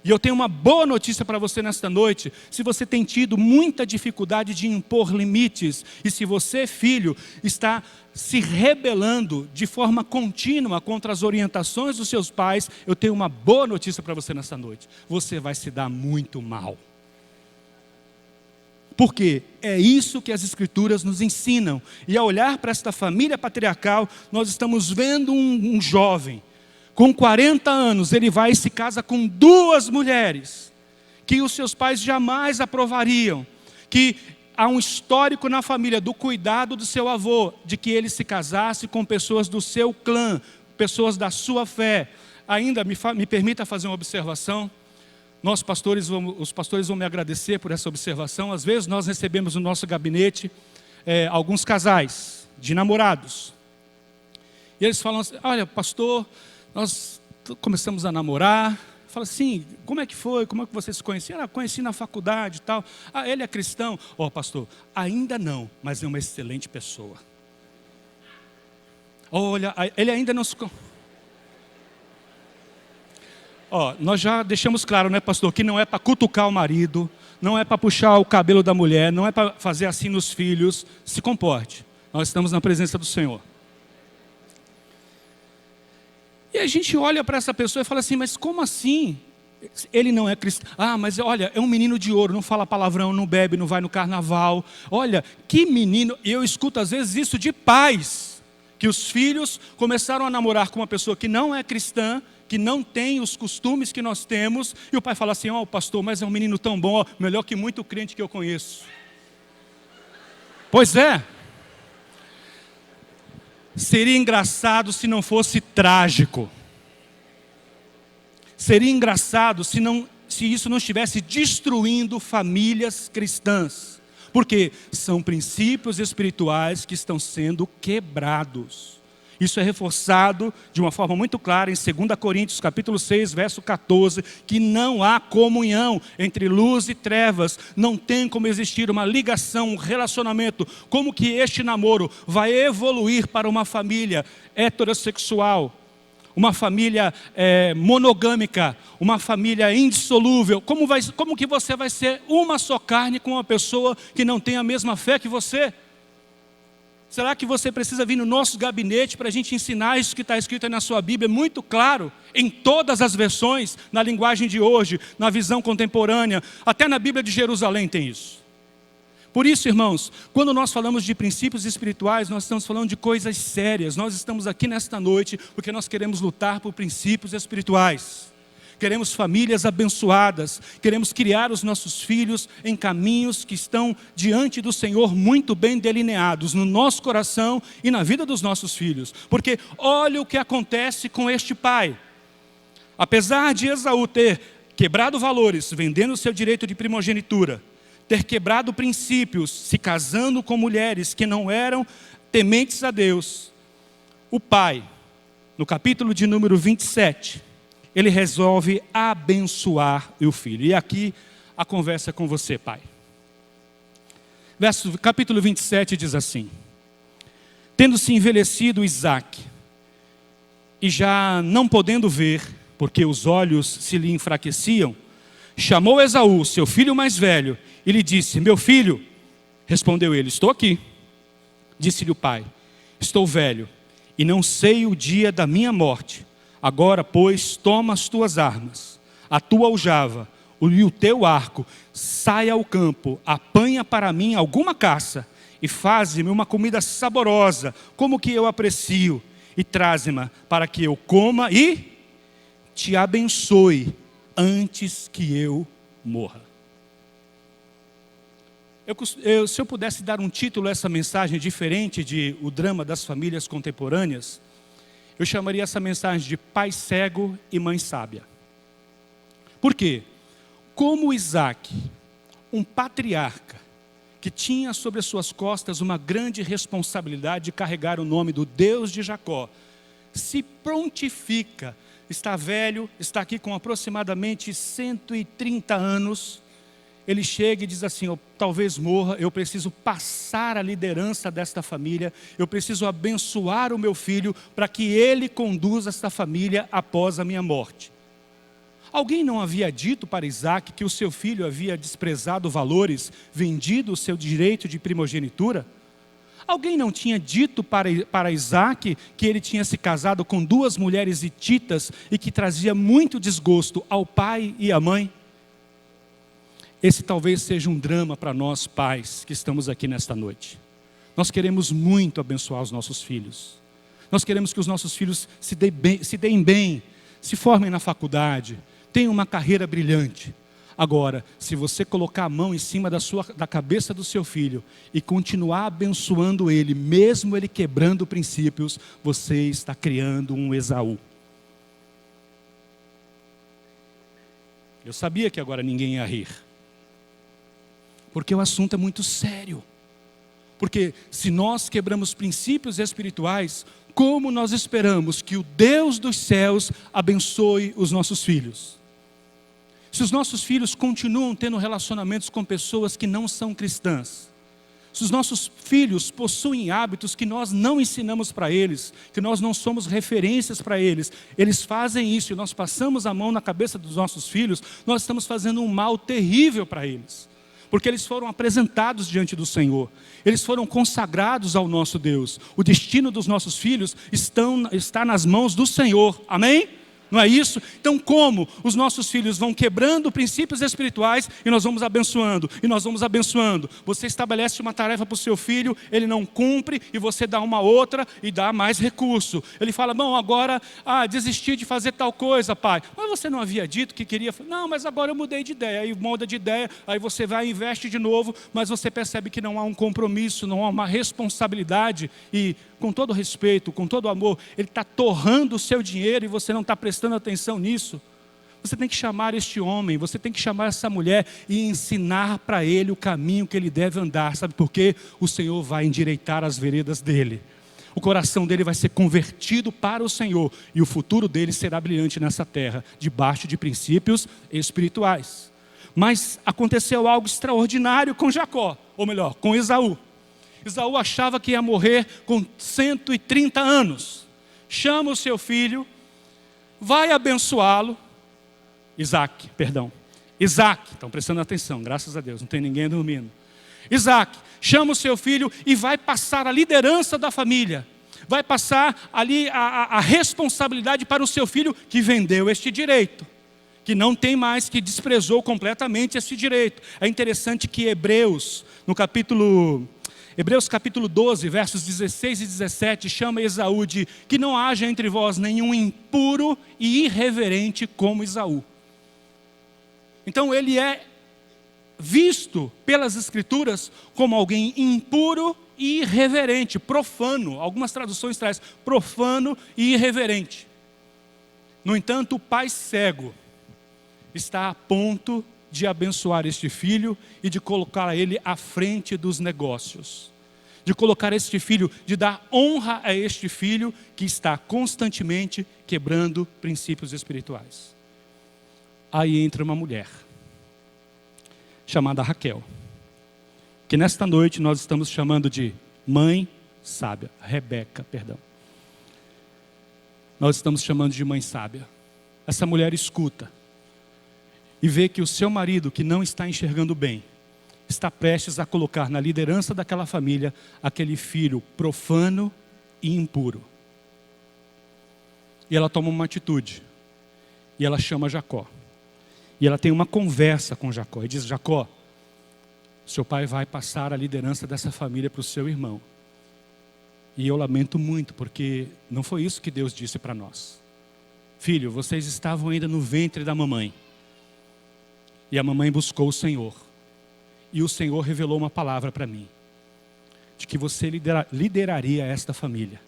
[SPEAKER 1] E eu tenho uma boa notícia para você nesta noite. Se você tem tido muita dificuldade de impor limites, e se você, filho, está se rebelando de forma contínua contra as orientações dos seus pais, eu tenho uma boa notícia para você nesta noite: você vai se dar muito mal. Porque é isso que as Escrituras nos ensinam. E ao olhar para esta família patriarcal, nós estamos vendo um jovem, com 40 anos, ele vai e se casa com 2 mulheres, que os seus pais jamais aprovariam, que há um histórico na família do cuidado do seu avô, de que ele se casasse com pessoas do seu clã, pessoas da sua fé. Ainda me permita fazer uma observação. Os pastores vão me agradecer por essa observação. Às vezes nós recebemos no nosso gabinete alguns casais de namorados. E eles falam assim: olha, pastor, nós começamos a namorar. Fala assim: como é que foi? Como é que você se conhecia? Conheci na faculdade e tal. Ele é cristão? Pastor, ainda não, mas é uma excelente pessoa. Olha, ele ainda não se... nós já deixamos claro, né, pastor, que não é para cutucar o marido, não é para puxar o cabelo da mulher, não é para fazer assim nos filhos. Se comporte. Nós estamos na presença do Senhor. E a gente olha para essa pessoa e fala assim: mas como assim? Ele não é cristão. Mas olha, é um menino de ouro, não fala palavrão, não bebe, não vai no carnaval. Olha, que menino. E eu escuto às vezes isso de pais, que os filhos começaram a namorar com uma pessoa que não é cristã, que não tem os costumes que nós temos, e o pai fala assim: pastor, mas é um menino tão bom, melhor que muito crente que eu conheço. Pois é. Seria engraçado se não fosse trágico. Seria engraçado se isso não estivesse destruindo famílias cristãs. Porque são princípios espirituais que estão sendo quebrados. Isso é reforçado de uma forma muito clara em 2 Coríntios capítulo 6, verso 14, que não há comunhão entre luz e trevas, não tem como existir uma ligação, um relacionamento. Como que este namoro vai evoluir para uma família heterossexual, uma família monogâmica, uma família indissolúvel? Como que você vai ser uma só carne com uma pessoa que não tem a mesma fé que você? Será que você precisa vir no nosso gabinete para a gente ensinar isso que está escrito aí na sua Bíblia, muito claro, em todas as versões, na linguagem de hoje, na visão contemporânea, até na Bíblia de Jerusalém tem isso. Por isso, irmãos, quando nós falamos de princípios espirituais, nós estamos falando de coisas sérias. Nós estamos aqui nesta noite porque nós queremos lutar por princípios espirituais. Queremos famílias abençoadas, queremos criar os nossos filhos em caminhos que estão diante do Senhor muito bem delineados no nosso coração e na vida dos nossos filhos. Porque olha o que acontece com este pai. Apesar de Esaú ter quebrado valores, vendendo o seu direito de primogenitura, ter quebrado princípios, se casando com mulheres que não eram tementes a Deus, o pai, no capítulo de número 27, ele resolve abençoar o filho. E aqui a conversa com você, pai. Capítulo 27 diz assim: tendo-se envelhecido Isaque, e já não podendo ver, porque os olhos se lhe enfraqueciam, chamou Esaú, seu filho mais velho, e lhe disse: meu filho. Respondeu ele: estou aqui. Disse-lhe o pai: estou velho, e não sei o dia da minha morte. Agora, pois, toma as tuas armas, a tua aljava e o teu arco, sai ao campo, apanha para mim alguma caça, e faze-me uma comida saborosa, como que eu aprecio, e traze-me para que eu coma e te abençoe antes que eu morra. Se eu pudesse dar um título a essa mensagem diferente de o drama das famílias contemporâneas, eu chamaria essa mensagem de pai cego e mãe sábia. Por quê? Como Isaque, um patriarca, que tinha sobre as suas costas uma grande responsabilidade de carregar o nome do Deus de Jacó, se prontifica, está velho, está aqui com aproximadamente 130 anos, ele chega e diz assim: talvez morra, eu preciso passar a liderança desta família, eu preciso abençoar o meu filho para que ele conduza esta família após a minha morte. Alguém não havia dito para Isaque que o seu filho havia desprezado valores, vendido o seu direito de primogenitura? Alguém não tinha dito para Isaque que ele tinha se casado com 2 mulheres hititas e que trazia muito desgosto ao pai e à mãe? Esse talvez seja um drama para nós pais que estamos aqui nesta noite. Nós queremos muito abençoar os nossos filhos. Nós queremos que os nossos filhos se deem bem, se formem na faculdade, tenham uma carreira brilhante. Agora, se você colocar a mão em cima da cabeça do seu filho e continuar abençoando ele, mesmo ele quebrando princípios, você está criando um Esaú. Eu sabia que agora ninguém ia rir, porque o assunto é muito sério. Porque se nós quebramos princípios espirituais, como nós esperamos que o Deus dos céus abençoe os nossos filhos? Se os nossos filhos continuam tendo relacionamentos com pessoas que não são cristãs, se os nossos filhos possuem hábitos que nós não ensinamos para eles, que nós não somos referências para eles, eles fazem isso e nós passamos a mão na cabeça dos nossos filhos, nós estamos fazendo um mal terrível para eles. Porque eles foram apresentados diante do Senhor, eles foram consagrados ao nosso Deus. O destino dos nossos filhos está nas mãos do Senhor, amém? Não é isso? Então como os nossos filhos vão quebrando princípios espirituais e nós vamos abençoando, e nós vamos abençoando. Você estabelece uma tarefa para o seu filho, ele não cumpre e você dá uma outra e dá mais recurso. Ele fala, bom, agora desisti de fazer tal coisa, pai. Mas você não havia dito que queria? Não, mas agora eu mudei de ideia. Aí muda de ideia, aí você vai e investe de novo, mas você percebe que não há um compromisso, não há uma responsabilidade e, com todo respeito, com todo amor, ele está torrando o seu dinheiro e você não está prestando atenção nisso. Você tem que chamar este homem, você tem que chamar essa mulher e ensinar para ele o caminho que ele deve andar. Sabe por quê? O Senhor vai endireitar as veredas dele. O coração dele vai ser convertido para o Senhor e o futuro dele será brilhante nessa terra, debaixo de princípios espirituais. Mas aconteceu algo extraordinário com Jacó, ou melhor, com Esaú. Esaú achava que ia morrer com 130 anos. Chama o seu filho, vai abençoá-lo. Isaac, estão prestando atenção, graças a Deus, não tem ninguém dormindo. Isaac, chama o seu filho e vai passar a liderança da família. Vai passar ali a responsabilidade para o seu filho que vendeu este direito. Que não tem mais, que desprezou completamente esse direito. É interessante que Hebreus capítulo 12, versos 16 e 17, chama Esaú de que não haja entre vós nenhum impuro e irreverente como Esaú. Então ele é visto pelas Escrituras como alguém impuro e irreverente, profano. Algumas traduções trazem profano e irreverente. No entanto, o pai cego está a ponto de abençoar este filho e de colocar ele à frente dos negócios. De colocar este filho, de dar honra a este filho que está constantemente quebrando princípios espirituais. Aí entra uma mulher, chamada Raquel, que nesta noite nós estamos chamando de mãe sábia, Rebeca. Nós estamos chamando de mãe sábia. Essa mulher escuta e vê que o seu marido, que não está enxergando bem, está prestes a colocar na liderança daquela família aquele filho profano e impuro. E ela toma uma atitude. E ela chama Jacó. E ela tem uma conversa com Jacó. E diz, Jacó, seu pai vai passar a liderança dessa família para o seu irmão. E eu lamento muito, porque não foi isso que Deus disse para nós. Filho, vocês estavam ainda no ventre da mamãe. E a mamãe buscou o Senhor. E o Senhor revelou uma palavra para mim. De que você lideraria esta família.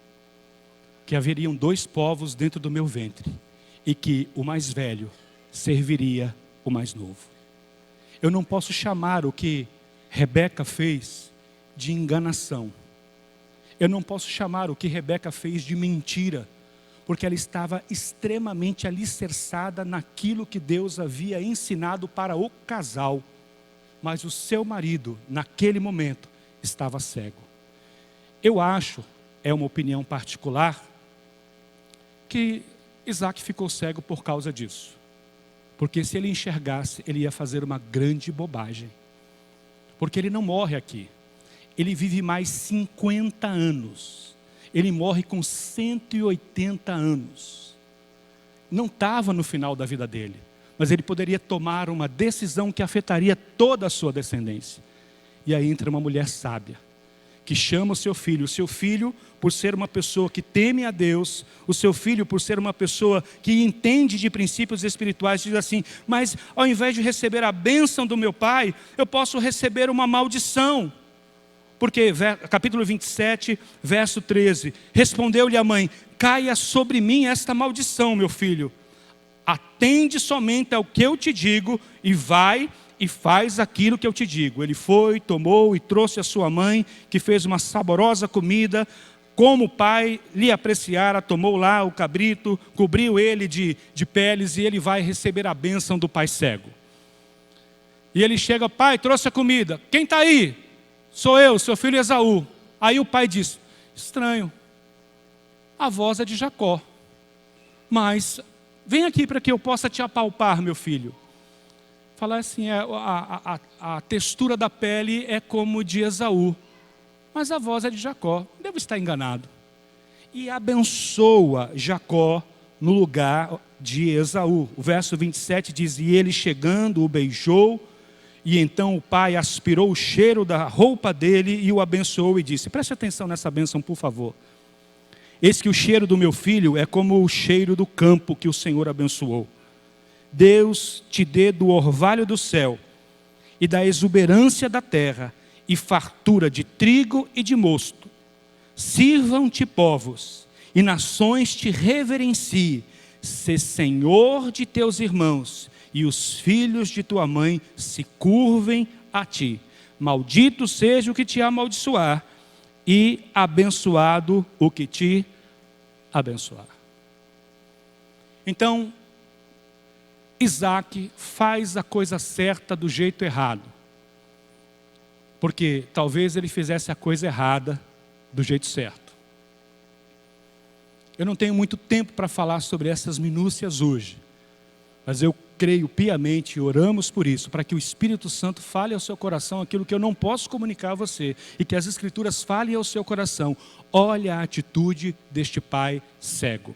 [SPEAKER 1] Que haveriam 2 povos dentro do meu ventre. E que o mais velho serviria o mais novo. Eu não posso chamar o que Rebeca fez de enganação. Eu não posso chamar o que Rebeca fez de mentira. Porque ela estava extremamente alicerçada naquilo que Deus havia ensinado para o casal. Mas o seu marido, naquele momento, estava cego. Eu acho, é uma opinião particular, que Isaac ficou cego por causa disso. Porque se ele enxergasse, ele ia fazer uma grande bobagem. Porque ele não morre aqui. Ele vive mais 50 anos. Ele morre com 180 anos. Não estava no final da vida dele. Mas ele poderia tomar uma decisão que afetaria toda a sua descendência. E aí entra uma mulher sábia, que chama o seu filho por ser uma pessoa que teme a Deus, o seu filho por ser uma pessoa que entende de princípios espirituais, diz assim: mas ao invés de receber a bênção do meu pai, eu posso receber uma maldição. Porque, capítulo 27, verso 13, respondeu-lhe a mãe: caia sobre mim esta maldição, meu filho. Atende somente ao que eu te digo e vai e faz aquilo que eu te digo. Ele foi, tomou e trouxe a sua mãe, que fez uma saborosa comida. Como o pai lhe apreciara, tomou lá o cabrito, cobriu ele de peles, e ele vai receber a bênção do pai cego. E ele chega: pai, trouxe a comida. Quem está aí? Sou eu, seu filho Esaú. Aí o pai diz: estranho, a voz é de Jacó, mas vem aqui para que eu possa te apalpar, meu filho. Falar assim, a textura da pele é como de Esaú, mas a voz é de Jacó. Devo estar enganado. E abençoa Jacó no lugar de Esaú. O verso 27 diz: e ele chegando o beijou, e então o pai aspirou o cheiro da roupa dele e o abençoou e disse: preste atenção nessa bênção, por favor. Eis que o cheiro do meu filho é como o cheiro do campo que o Senhor abençoou. Deus te dê do orvalho do céu e da exuberância da terra e fartura de trigo e de mosto. Sirvam-te povos e nações te reverenciem. Sê senhor de teus irmãos e os filhos de tua mãe se curvem a ti. Maldito seja o que te amaldiçoar e abençoado o que te abençoar. Então, Isaac faz a coisa certa do jeito errado. Porque talvez ele fizesse a coisa errada do jeito certo. Eu não tenho muito tempo para falar sobre essas minúcias hoje. Mas eu creio piamente e oramos por isso, para que o Espírito Santo fale ao seu coração aquilo que eu não posso comunicar a você, e que as Escrituras falem ao seu coração. Olha a atitude deste pai cego.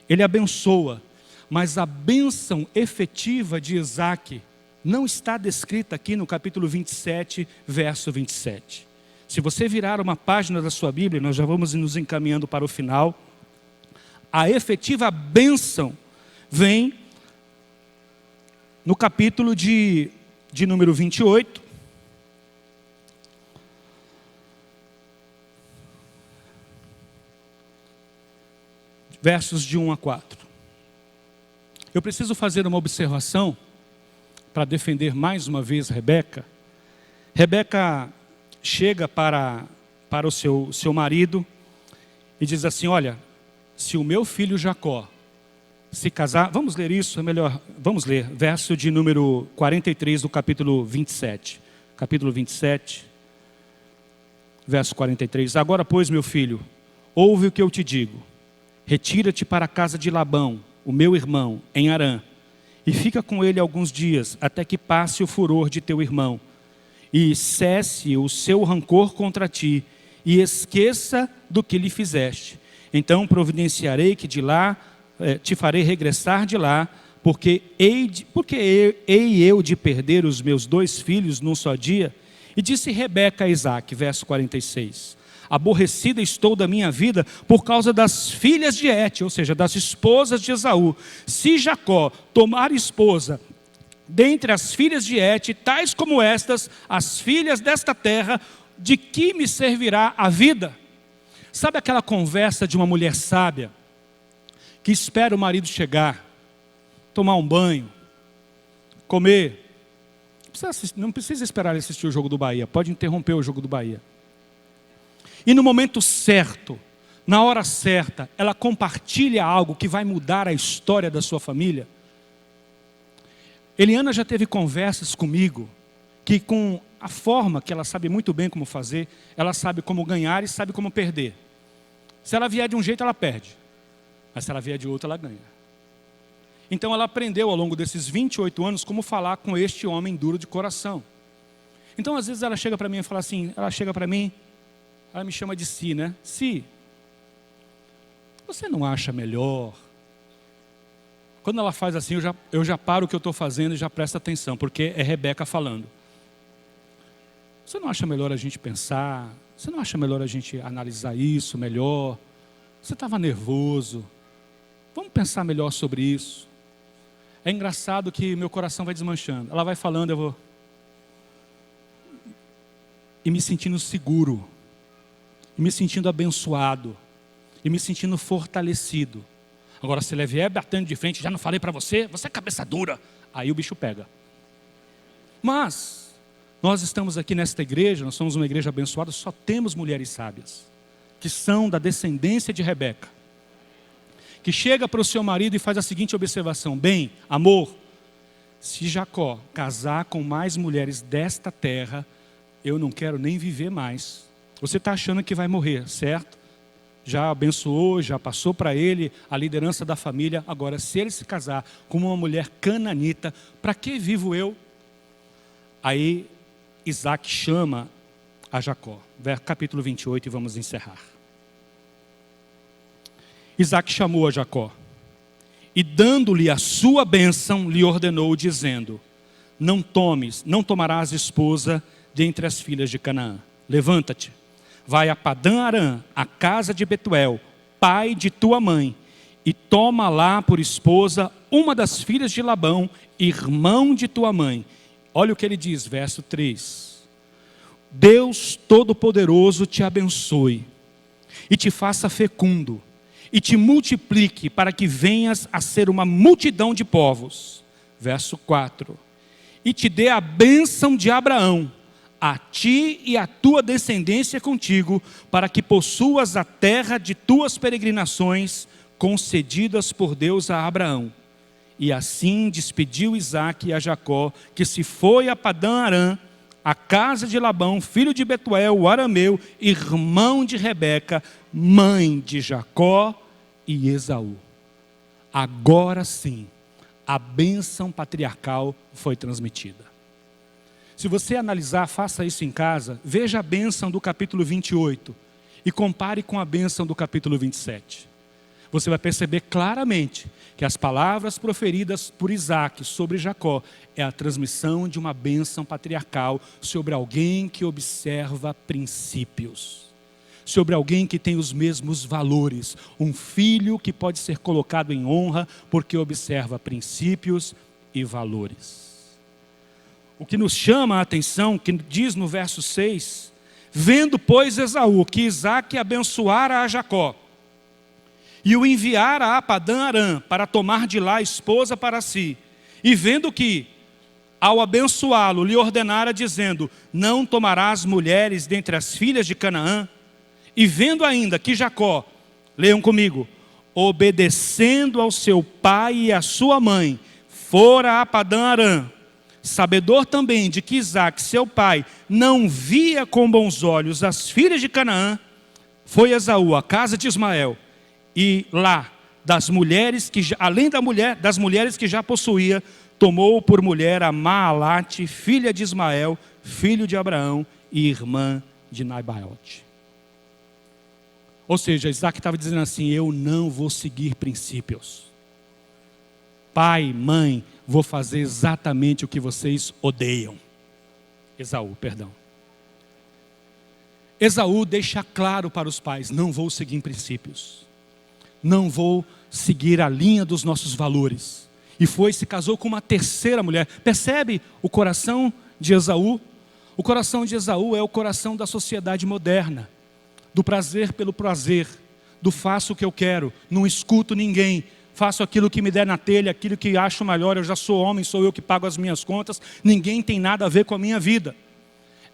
[SPEAKER 1] Ele abençoa, mas a bênção efetiva de Isaac não está descrita aqui no capítulo 27, verso 27. Se você virar uma página da sua Bíblia, nós já vamos nos encaminhando para o final, a efetiva bênção vem no capítulo de número 28, versos de 1 a 4. Eu preciso fazer uma observação para defender mais uma vez Rebeca. Rebeca chega para o seu marido e diz assim: olha, se o meu filho Jacó se casar, vamos ler isso, é melhor, vamos ler, verso de número 43 do capítulo 27. Capítulo 27, verso 43. Agora, pois, meu filho, ouve o que eu te digo. Retira-te para a casa de Labão, o meu irmão, em Harã, e fica com ele alguns dias, até que passe o furor de teu irmão, e cesse o seu rancor contra ti, e esqueça do que lhe fizeste. Então providenciarei que de lá, te farei regressar de lá, porque hei eu de perder os meus 2 filhos num só dia? E disse Rebeca a Isaque, verso 46, aborrecida estou da minha vida por causa das filhas de Et, ou seja, das esposas de Esaú. Se Jacó tomar esposa dentre as filhas de Et, tais como estas, as filhas desta terra, de que me servirá a vida? Sabe aquela conversa de uma mulher sábia, que espera o marido chegar, tomar um banho, comer? Não precisa esperar ele assistir o jogo do Bahia, pode interromper o jogo do Bahia. E no momento certo, na hora certa, ela compartilha algo que vai mudar a história da sua família. Eliana já teve conversas comigo, que com a forma que ela sabe muito bem como fazer, ela sabe como ganhar e sabe como perder. Se ela vier de um jeito, ela perde. Mas se ela vier de outro, ela ganha. Então ela aprendeu ao longo desses 28 anos como falar com este homem duro de coração. Então às vezes ela chega para mim e fala assim, ela me chama de Si, né? Si, você não acha melhor? Quando ela faz assim, eu já paro o que eu estou fazendo e já presto atenção, porque é Rebeca falando. você não acha melhor a gente pensar? Você não acha melhor a gente analisar isso melhor? Você estava nervoso. Vamos pensar melhor sobre isso. É engraçado que meu coração vai desmanchando. Ela vai falando, eu vou... E me sentindo seguro. E me sentindo abençoado. E me sentindo fortalecido. Agora, se ele vier batendo de frente, já não falei para você? Você é cabeça dura. Aí o bicho pega. Mas, nós estamos aqui nesta igreja, nós somos uma igreja abençoada, só temos mulheres sábias. Que são da descendência de Rebeca. Que chega para o seu marido e faz a seguinte observação: bem, amor, se Jacó casar com mais mulheres desta terra, eu não quero nem viver mais. Você está achando que vai morrer, certo? Já abençoou, já passou para ele a liderança da família. Agora, se ele se casar com uma mulher cananita, para que vivo eu? Aí Isaac chama a Jacó. Capítulo 28 e vamos encerrar. Isaac chamou a Jacó e dando-lhe a sua bênção, lhe ordenou dizendo: não tomarás esposa dentre as filhas de Canaã. Levanta-te, vai a Padã-Arã, a casa de Betuel, pai de tua mãe, e toma lá por esposa uma das filhas de Labão, irmão de tua mãe. Olha o que ele diz, verso 3. Deus Todo-Poderoso te abençoe, e te faça fecundo, e te multiplique para que venhas a ser uma multidão de povos. Verso 4. E te dê a bênção de Abraão, a ti e a tua descendência contigo, para que possuas a terra de tuas peregrinações, concedidas por Deus a Abraão. E assim despediu Isaque a Jacó, que se foi a Padã-Arã, a casa de Labão, filho de Betuel, o arameu, irmão de Rebeca, mãe de Jacó e Esaú. Agora sim, a bênção patriarcal foi transmitida. Se você analisar, faça isso em casa, veja a bênção do capítulo 28 e compare com a bênção do capítulo 27. Você vai perceber claramente que as palavras proferidas por Isaac sobre Jacó é a transmissão de uma bênção patriarcal sobre alguém que observa princípios, sobre alguém que tem os mesmos valores, um filho que pode ser colocado em honra porque observa princípios e valores. O que nos chama a atenção, que diz no verso 6, vendo pois Esaú que Isaque abençoara a Jacó, e o enviara a Padã-Arã para tomar de lá esposa para si, e vendo que, ao abençoá-lo, lhe ordenara dizendo: não tomarás mulheres dentre as filhas de Canaã, e vendo ainda que Jacó, leiam comigo, obedecendo ao seu pai e à sua mãe, fora a Padã-Arã, sabedor também de que Isaque, seu pai, não via com bons olhos as filhas de Canaã, foi Esaú à casa de Ismael, e lá, das mulheres que, além das mulheres que já possuía, tomou por mulher a Maalate, filha de Ismael, filho de Abraão e irmã de Nabaiote. Ou seja, Isaac estava dizendo assim: eu não vou seguir princípios. Pai, mãe, vou fazer exatamente o que vocês odeiam. Esaú, perdão. Esaú deixa claro para os pais: não vou seguir princípios. Não vou seguir a linha dos nossos valores. E se casou com uma terceira mulher. Percebe o coração de Esaú? O coração de Esaú é o coração da sociedade moderna. Do prazer pelo prazer. Do faço o que eu quero, não escuto ninguém. Faço aquilo que me der na telha, aquilo que acho melhor. Eu já sou homem, sou eu que pago as minhas contas. Ninguém tem nada a ver com a minha vida.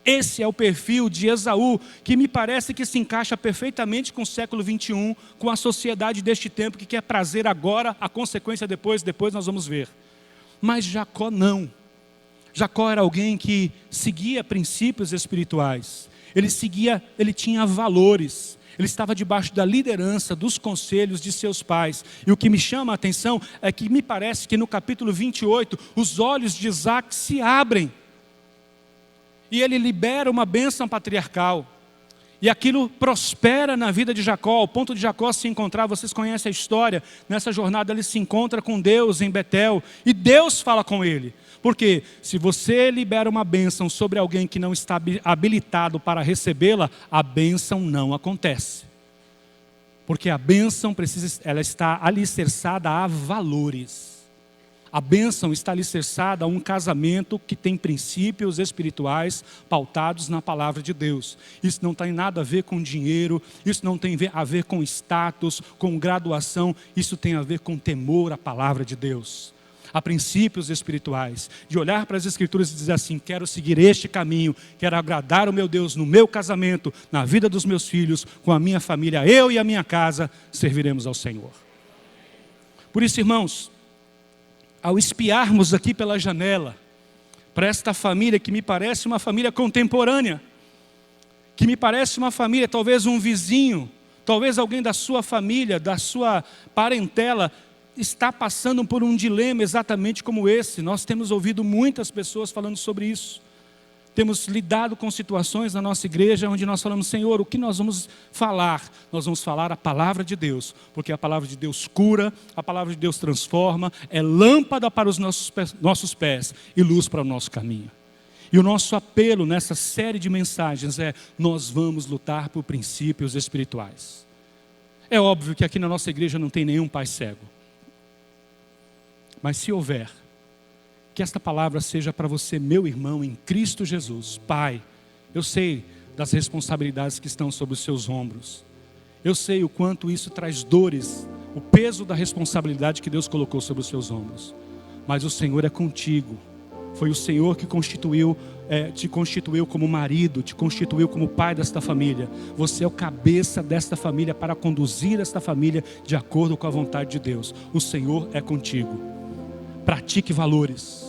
[SPEAKER 1] Esse é o perfil de Esaú, que me parece que se encaixa perfeitamente com o século 21, com a sociedade deste tempo, que quer prazer agora, a consequência depois nós vamos ver. Mas Jacó não. Jacó era alguém que seguia princípios espirituais. Ele tinha valores. Ele estava debaixo da liderança, dos conselhos de seus pais. E o que me chama a atenção é que me parece que no capítulo 28, os olhos de Isaac se abrem. E ele libera uma bênção patriarcal. E aquilo prospera na vida de Jacó, ao ponto de Jacó se encontrar, vocês conhecem a história, nessa jornada ele se encontra com Deus em Betel, e Deus fala com ele. Porque se você libera uma bênção sobre alguém que não está habilitado para recebê-la, a bênção não acontece. Porque a bênção ela está alicerçada a valores. A bênção está alicerçada a um casamento que tem princípios espirituais pautados na palavra de Deus. Isso não tem nada a ver com dinheiro, isso não tem a ver com status, com graduação, isso tem a ver com temor à palavra de Deus. Há princípios espirituais, de olhar para as Escrituras e dizer assim: quero seguir este caminho, quero agradar o meu Deus no meu casamento, na vida dos meus filhos, com a minha família, eu e a minha casa, serviremos ao Senhor. Por isso, irmãos, ao espiarmos aqui pela janela, para esta família que me parece uma família contemporânea, que me parece uma família, talvez um vizinho, talvez alguém da sua família, da sua parentela, está passando por um dilema exatamente como esse. Nós temos ouvido muitas pessoas falando sobre isso. Temos lidado com situações na nossa igreja onde nós falamos: Senhor, o que nós vamos falar? Nós vamos falar a palavra de Deus, porque a palavra de Deus cura, a palavra de Deus transforma, é lâmpada para os nossos pés e luz para o nosso caminho. E o nosso apelo nessa série de mensagens é: nós vamos lutar por princípios espirituais. É óbvio que aqui na nossa igreja não tem nenhum pai cego. Mas se houver, que esta palavra seja para você, meu irmão, em Cristo Jesus. Pai, eu sei das responsabilidades que estão sobre os seus ombros. Eu sei o quanto isso traz dores, o peso da responsabilidade que Deus colocou sobre os seus ombros. Mas o Senhor é contigo. Foi o Senhor que te constituiu como marido, te constituiu como pai desta família. Você é o cabeça desta família para conduzir esta família de acordo com a vontade de Deus. O Senhor é contigo. Pratique valores,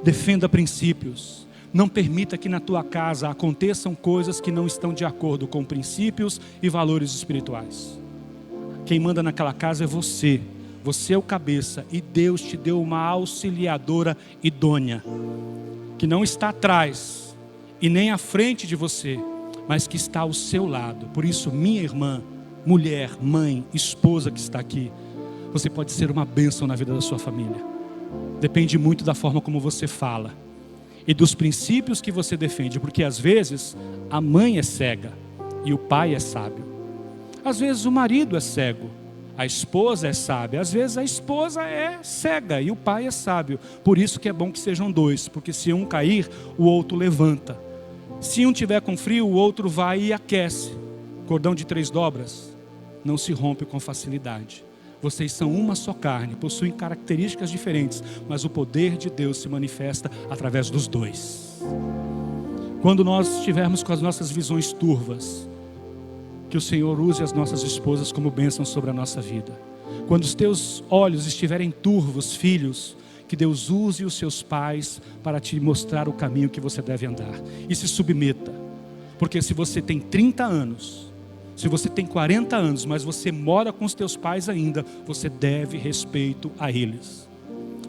[SPEAKER 1] defenda princípios, não permita que na tua casa aconteçam coisas que não estão de acordo com princípios e valores espirituais. Quem manda naquela casa é você, você é o cabeça, e Deus te deu uma auxiliadora idônea, que não está atrás e nem à frente de você, mas que está ao seu lado. Por isso, minha irmã, mulher, mãe, esposa que está aqui, você pode ser uma bênção na vida da sua família. Depende muito da forma como você fala e dos princípios que você defende, porque às vezes a mãe é cega e o pai é sábio. Às vezes o marido é cego, a esposa é sábia. Às vezes a esposa é cega e o pai é sábio. Por isso que é bom que sejam dois, porque se um cair, o outro levanta. Se um tiver com frio, o outro vai e aquece. Cordão de 3 dobras não se rompe com facilidade. Vocês são uma só carne, possuem características diferentes, mas o poder de Deus se manifesta através dos dois. Quando nós estivermos com as nossas visões turvas, que o Senhor use as nossas esposas como bênção sobre a nossa vida. Quando os teus olhos estiverem turvos, filhos, que Deus use os seus pais para te mostrar o caminho que você deve andar. E se submeta, porque se você tem 30 anos... Se você tem 40 anos, mas você mora com os teus pais ainda, você deve respeito a eles.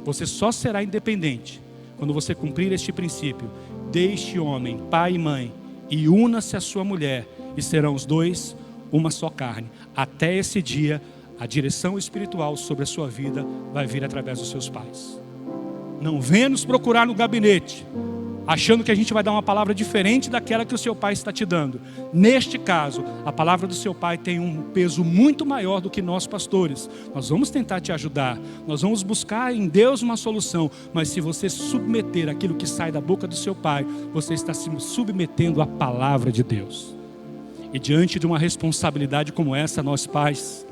[SPEAKER 1] Você só será independente quando você cumprir este princípio. Deixe homem, pai e mãe, e una-se à sua mulher, e serão os dois uma só carne. Até esse dia, a direção espiritual sobre a sua vida vai vir através dos seus pais. Não venha nos procurar no gabinete, achando que a gente vai dar uma palavra diferente daquela que o seu pai está te dando. Neste caso, a palavra do seu pai tem um peso muito maior do que nós pastores. Nós vamos tentar te ajudar, nós vamos buscar em Deus uma solução, mas se você submeter aquilo que sai da boca do seu pai, você está se submetendo à palavra de Deus. E diante de uma responsabilidade como essa, nós pais,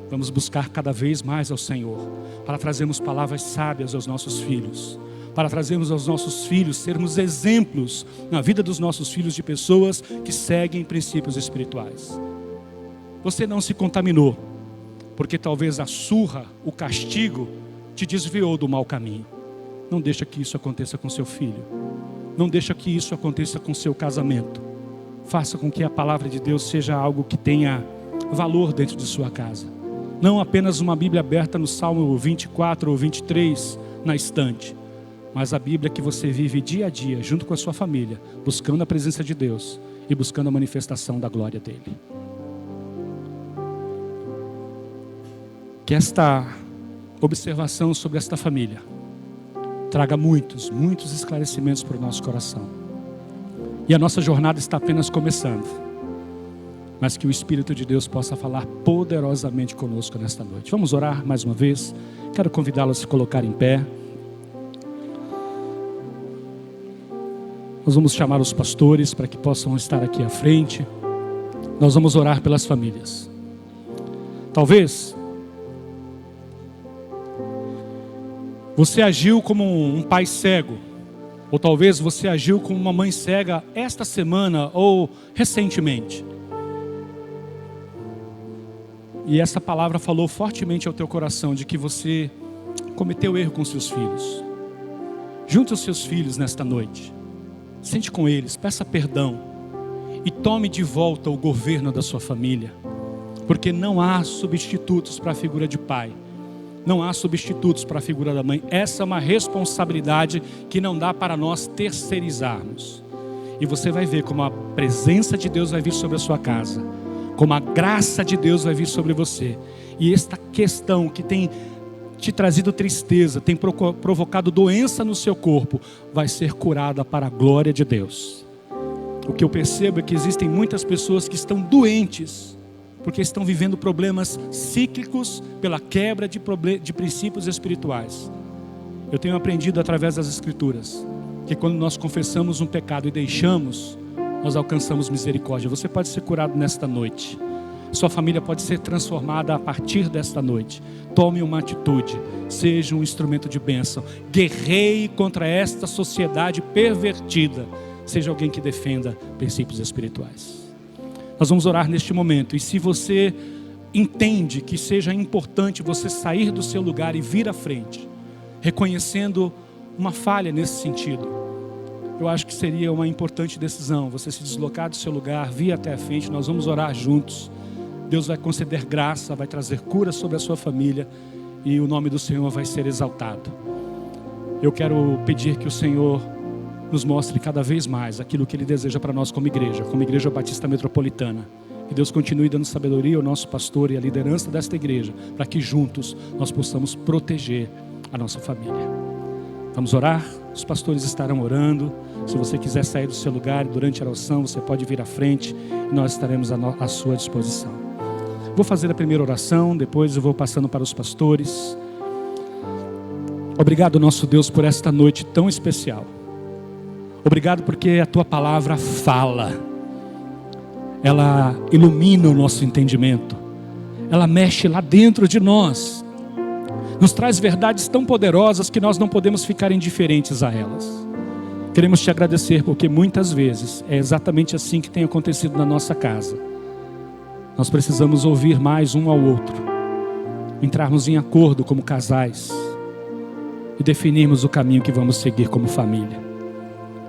[SPEAKER 1] vamos buscar cada vez mais ao Senhor, para trazermos palavras sábias aos nossos filhos, para trazermos aos nossos filhos, sermos exemplos na vida dos nossos filhos de pessoas que seguem princípios espirituais. Você não se contaminou, porque talvez a surra, o castigo, te desviou do mau caminho. Não deixa que isso aconteça com seu filho. Não deixa que isso aconteça com seu casamento. Faça com que a palavra de Deus seja algo que tenha valor dentro de sua casa. Não apenas uma Bíblia aberta no Salmo 24 ou 23 na estante, mas a Bíblia que você vive dia a dia, junto com a sua família, buscando a presença de Deus e buscando a manifestação da glória dele. Que esta observação sobre esta família traga muitos esclarecimentos para o nosso coração. E a nossa jornada está apenas começando, mas que o Espírito de Deus possa falar poderosamente conosco nesta noite. Vamos orar mais uma vez. Quero convidá-los a se colocar em pé. Nós vamos chamar os pastores para que possam estar aqui à frente. Nós vamos orar pelas famílias. Talvez você agiu como um pai cego, ou talvez você agiu como uma mãe cega esta semana ou recentemente. E essa palavra falou fortemente ao teu coração de que você cometeu erro com seus filhos. Junte os seus filhos nesta noite. Sente com eles, peça perdão e tome de volta o governo da sua família, porque não há substitutos para a figura de pai, não há substitutos para a figura da mãe. Essa é uma responsabilidade que não dá para nós terceirizarmos. E você vai ver como a presença de Deus vai vir sobre a sua casa, como a graça de Deus vai vir sobre você. E esta questão que tem te trazido tristeza, tem provocado doença no seu corpo, vai ser curada para a glória de Deus. O que eu percebo é que existem muitas pessoas que estão doentes, porque estão vivendo problemas cíclicos pela quebra de princípios espirituais. Eu tenho aprendido através das Escrituras, que quando nós confessamos um pecado e deixamos, nós alcançamos misericórdia. Você pode ser curado nesta noite. Sua família pode ser transformada a partir desta noite. Tome uma atitude, seja um instrumento de bênção. Guerreie contra esta sociedade pervertida. Seja alguém que defenda princípios espirituais. Nós vamos orar neste momento. E se você entende que seja importante você sair do seu lugar e vir à frente, reconhecendo uma falha nesse sentido, eu acho que seria uma importante decisão você se deslocar do seu lugar, vir até a frente. Nós vamos orar juntos. Deus vai conceder graça, vai trazer cura sobre a sua família e o nome do Senhor vai ser exaltado. Eu quero pedir que o Senhor nos mostre cada vez mais aquilo que Ele deseja para nós como Igreja Batista Metropolitana. Que Deus continue dando sabedoria ao nosso pastor e à liderança desta igreja, para que juntos nós possamos proteger a nossa família. Vamos orar? Os pastores estarão orando. Se você quiser sair do seu lugar durante a oração, você pode vir à frente e nós estaremos à sua disposição. Vou fazer a primeira oração, depois eu vou passando para os pastores. Obrigado, nosso Deus, por esta noite tão especial. Obrigado porque a Tua palavra fala. Ela ilumina o nosso entendimento. Ela mexe lá dentro de nós. Nos traz verdades tão poderosas que nós não podemos ficar indiferentes a elas. Queremos Te agradecer porque muitas vezes é exatamente assim que tem acontecido na nossa casa. Nós precisamos ouvir mais um ao outro, entrarmos em acordo como casais e definirmos o caminho que vamos seguir como família.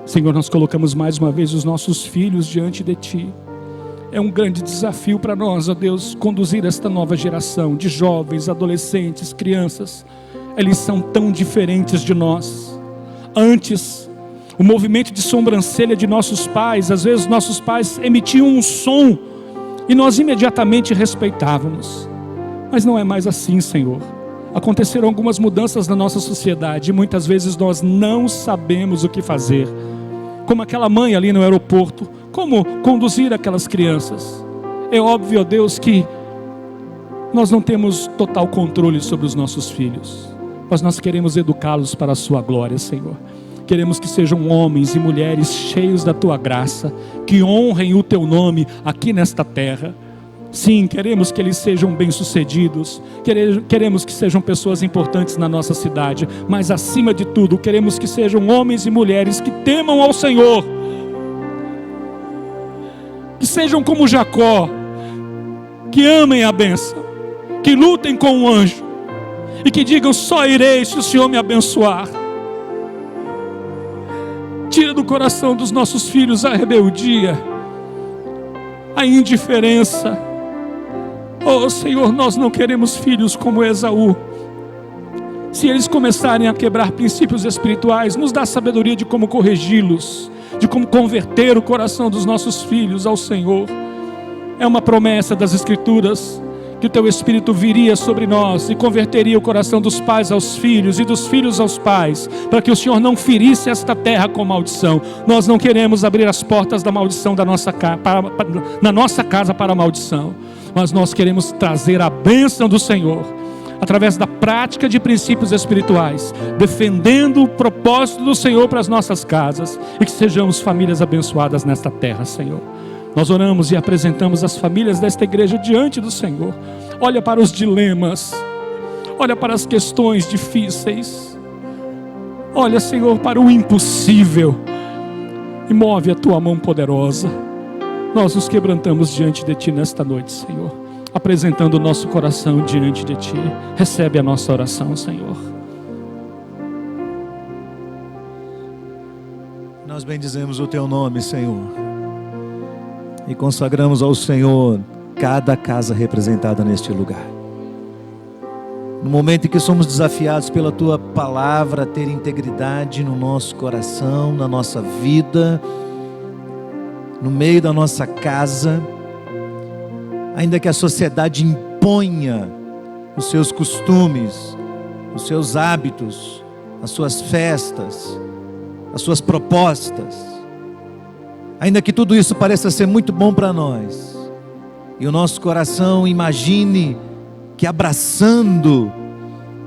[SPEAKER 1] Senhor, nós colocamos mais uma vez os nossos filhos diante de Ti. É um grande desafio para nós, ó Deus, conduzir esta nova geração de jovens, adolescentes, crianças. Eles são tão diferentes de nós. Antes, o movimento de sobrancelha de nossos pais, às vezes nossos pais emitiam um som e nós imediatamente respeitávamos. Mas não é mais assim, Senhor. Aconteceram algumas mudanças na nossa sociedade e muitas vezes nós não sabemos o que fazer. Como aquela mãe ali no aeroporto, como conduzir aquelas crianças. É óbvio, ó Deus, que nós não temos total controle sobre os nossos filhos, mas nós queremos educá-los para a Sua glória, Senhor. Queremos que sejam homens e mulheres cheios da Tua graça, que honrem o Teu nome aqui nesta terra. Sim, queremos que eles sejam bem-sucedidos, queremos que sejam pessoas importantes na nossa cidade, mas acima de tudo, queremos que sejam homens e mulheres que temam ao Senhor, que sejam como Jacó, que amem a bênção, que lutem com o anjo e que digam: só irei se o Senhor me abençoar. Tira do coração dos nossos filhos a rebeldia, a indiferença. Oh Senhor, nós não queremos filhos como Esaú. Se eles começarem a quebrar princípios espirituais, nos dá sabedoria de como corrigi-los, de como converter o coração dos nossos filhos ao Senhor. É uma promessa das Escrituras que o Teu Espírito viria sobre nós e converteria o coração dos pais aos filhos e dos filhos aos pais, para que o Senhor não ferisse esta terra com maldição. Nós não queremos abrir as portas da maldição na nossa casa para a maldição, mas nós queremos trazer a bênção do Senhor através da prática de princípios espirituais, defendendo o propósito do Senhor para as nossas casas, e que sejamos famílias abençoadas nesta terra, Senhor. Nós oramos e apresentamos as famílias desta igreja diante do Senhor. Olha para os dilemas, olha para as questões difíceis, olha, Senhor, para o impossível, e move a Tua mão poderosa. Nós nos quebrantamos diante de Ti nesta noite, Senhor, apresentando o nosso coração diante de Ti. Recebe a nossa oração, Senhor.
[SPEAKER 2] Nós bendizemos o Teu nome, Senhor, e consagramos ao Senhor cada casa representada neste lugar. No momento em que somos desafiados pela Tua palavra a ter integridade no nosso coração, na nossa vida, no meio da nossa casa, ainda que a sociedade imponha os seus costumes, os seus hábitos, as suas festas, as suas propostas, ainda que tudo isso pareça ser muito bom para nós, e o nosso coração imagine que abraçando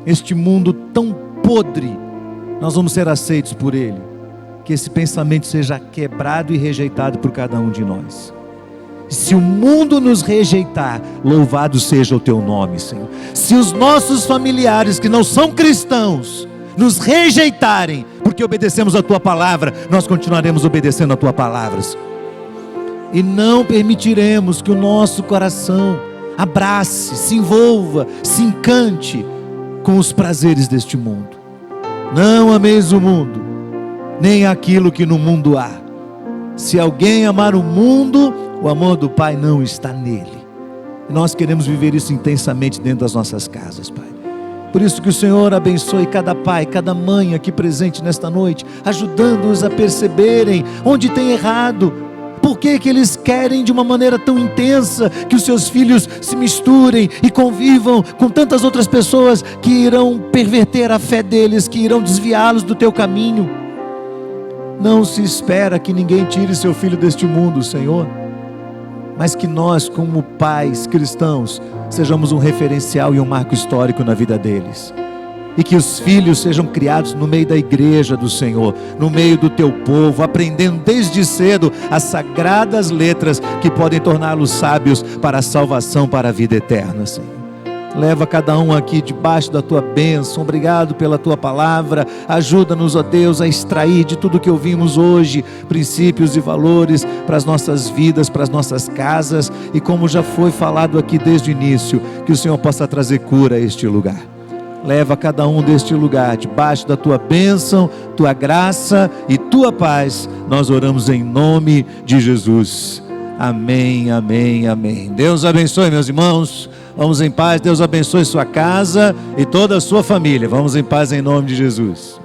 [SPEAKER 2] este mundo tão podre, nós vamos ser aceitos por Ele, que esse pensamento seja quebrado e rejeitado por cada um de nós. Se o mundo nos rejeitar, louvado seja o Teu nome, Senhor. Se os nossos familiares que não são cristãos nos rejeitarem, porque obedecemos a Tua palavra, nós continuaremos obedecendo a Tua palavra, Senhor. E não permitiremos que o nosso coração abrace, se envolva, se encante com os prazeres deste mundo. Não ameis o mundo, nem aquilo que no mundo há. Se alguém amar o mundo, o amor do Pai não está nele. E nós queremos viver isso intensamente dentro das nossas casas, Pai. Por isso que o Senhor abençoe cada pai, cada mãe aqui presente nesta noite, ajudando-os a perceberem onde tem errado. Por que eles querem de uma maneira tão intensa que os seus filhos se misturem e convivam com tantas outras pessoas que irão perverter a fé deles, que irão desviá-los do Teu caminho? Não se espera que ninguém tire seu filho deste mundo, Senhor, mas que nós, como pais cristãos, sejamos um referencial e um marco histórico na vida deles. E que os filhos sejam criados no meio da igreja do Senhor, no meio do Teu povo, aprendendo desde cedo as sagradas letras que podem torná-los sábios para a salvação, para a vida eterna, Senhor. Leva cada um aqui debaixo da Tua bênção. Obrigado pela Tua palavra. Ajuda-nos, ó Deus, a extrair de tudo que ouvimos hoje princípios e valores para as nossas vidas, para as nossas casas. E como já foi falado aqui desde o início, que o Senhor possa trazer cura a este lugar. Leva cada um deste lugar debaixo da Tua bênção, Tua graça e Tua paz. Nós oramos em nome de Jesus. Amém, amém, amém. Deus abençoe, meus irmãos. Vamos em paz. Deus abençoe sua casa e toda a sua família. Vamos em paz em nome de Jesus.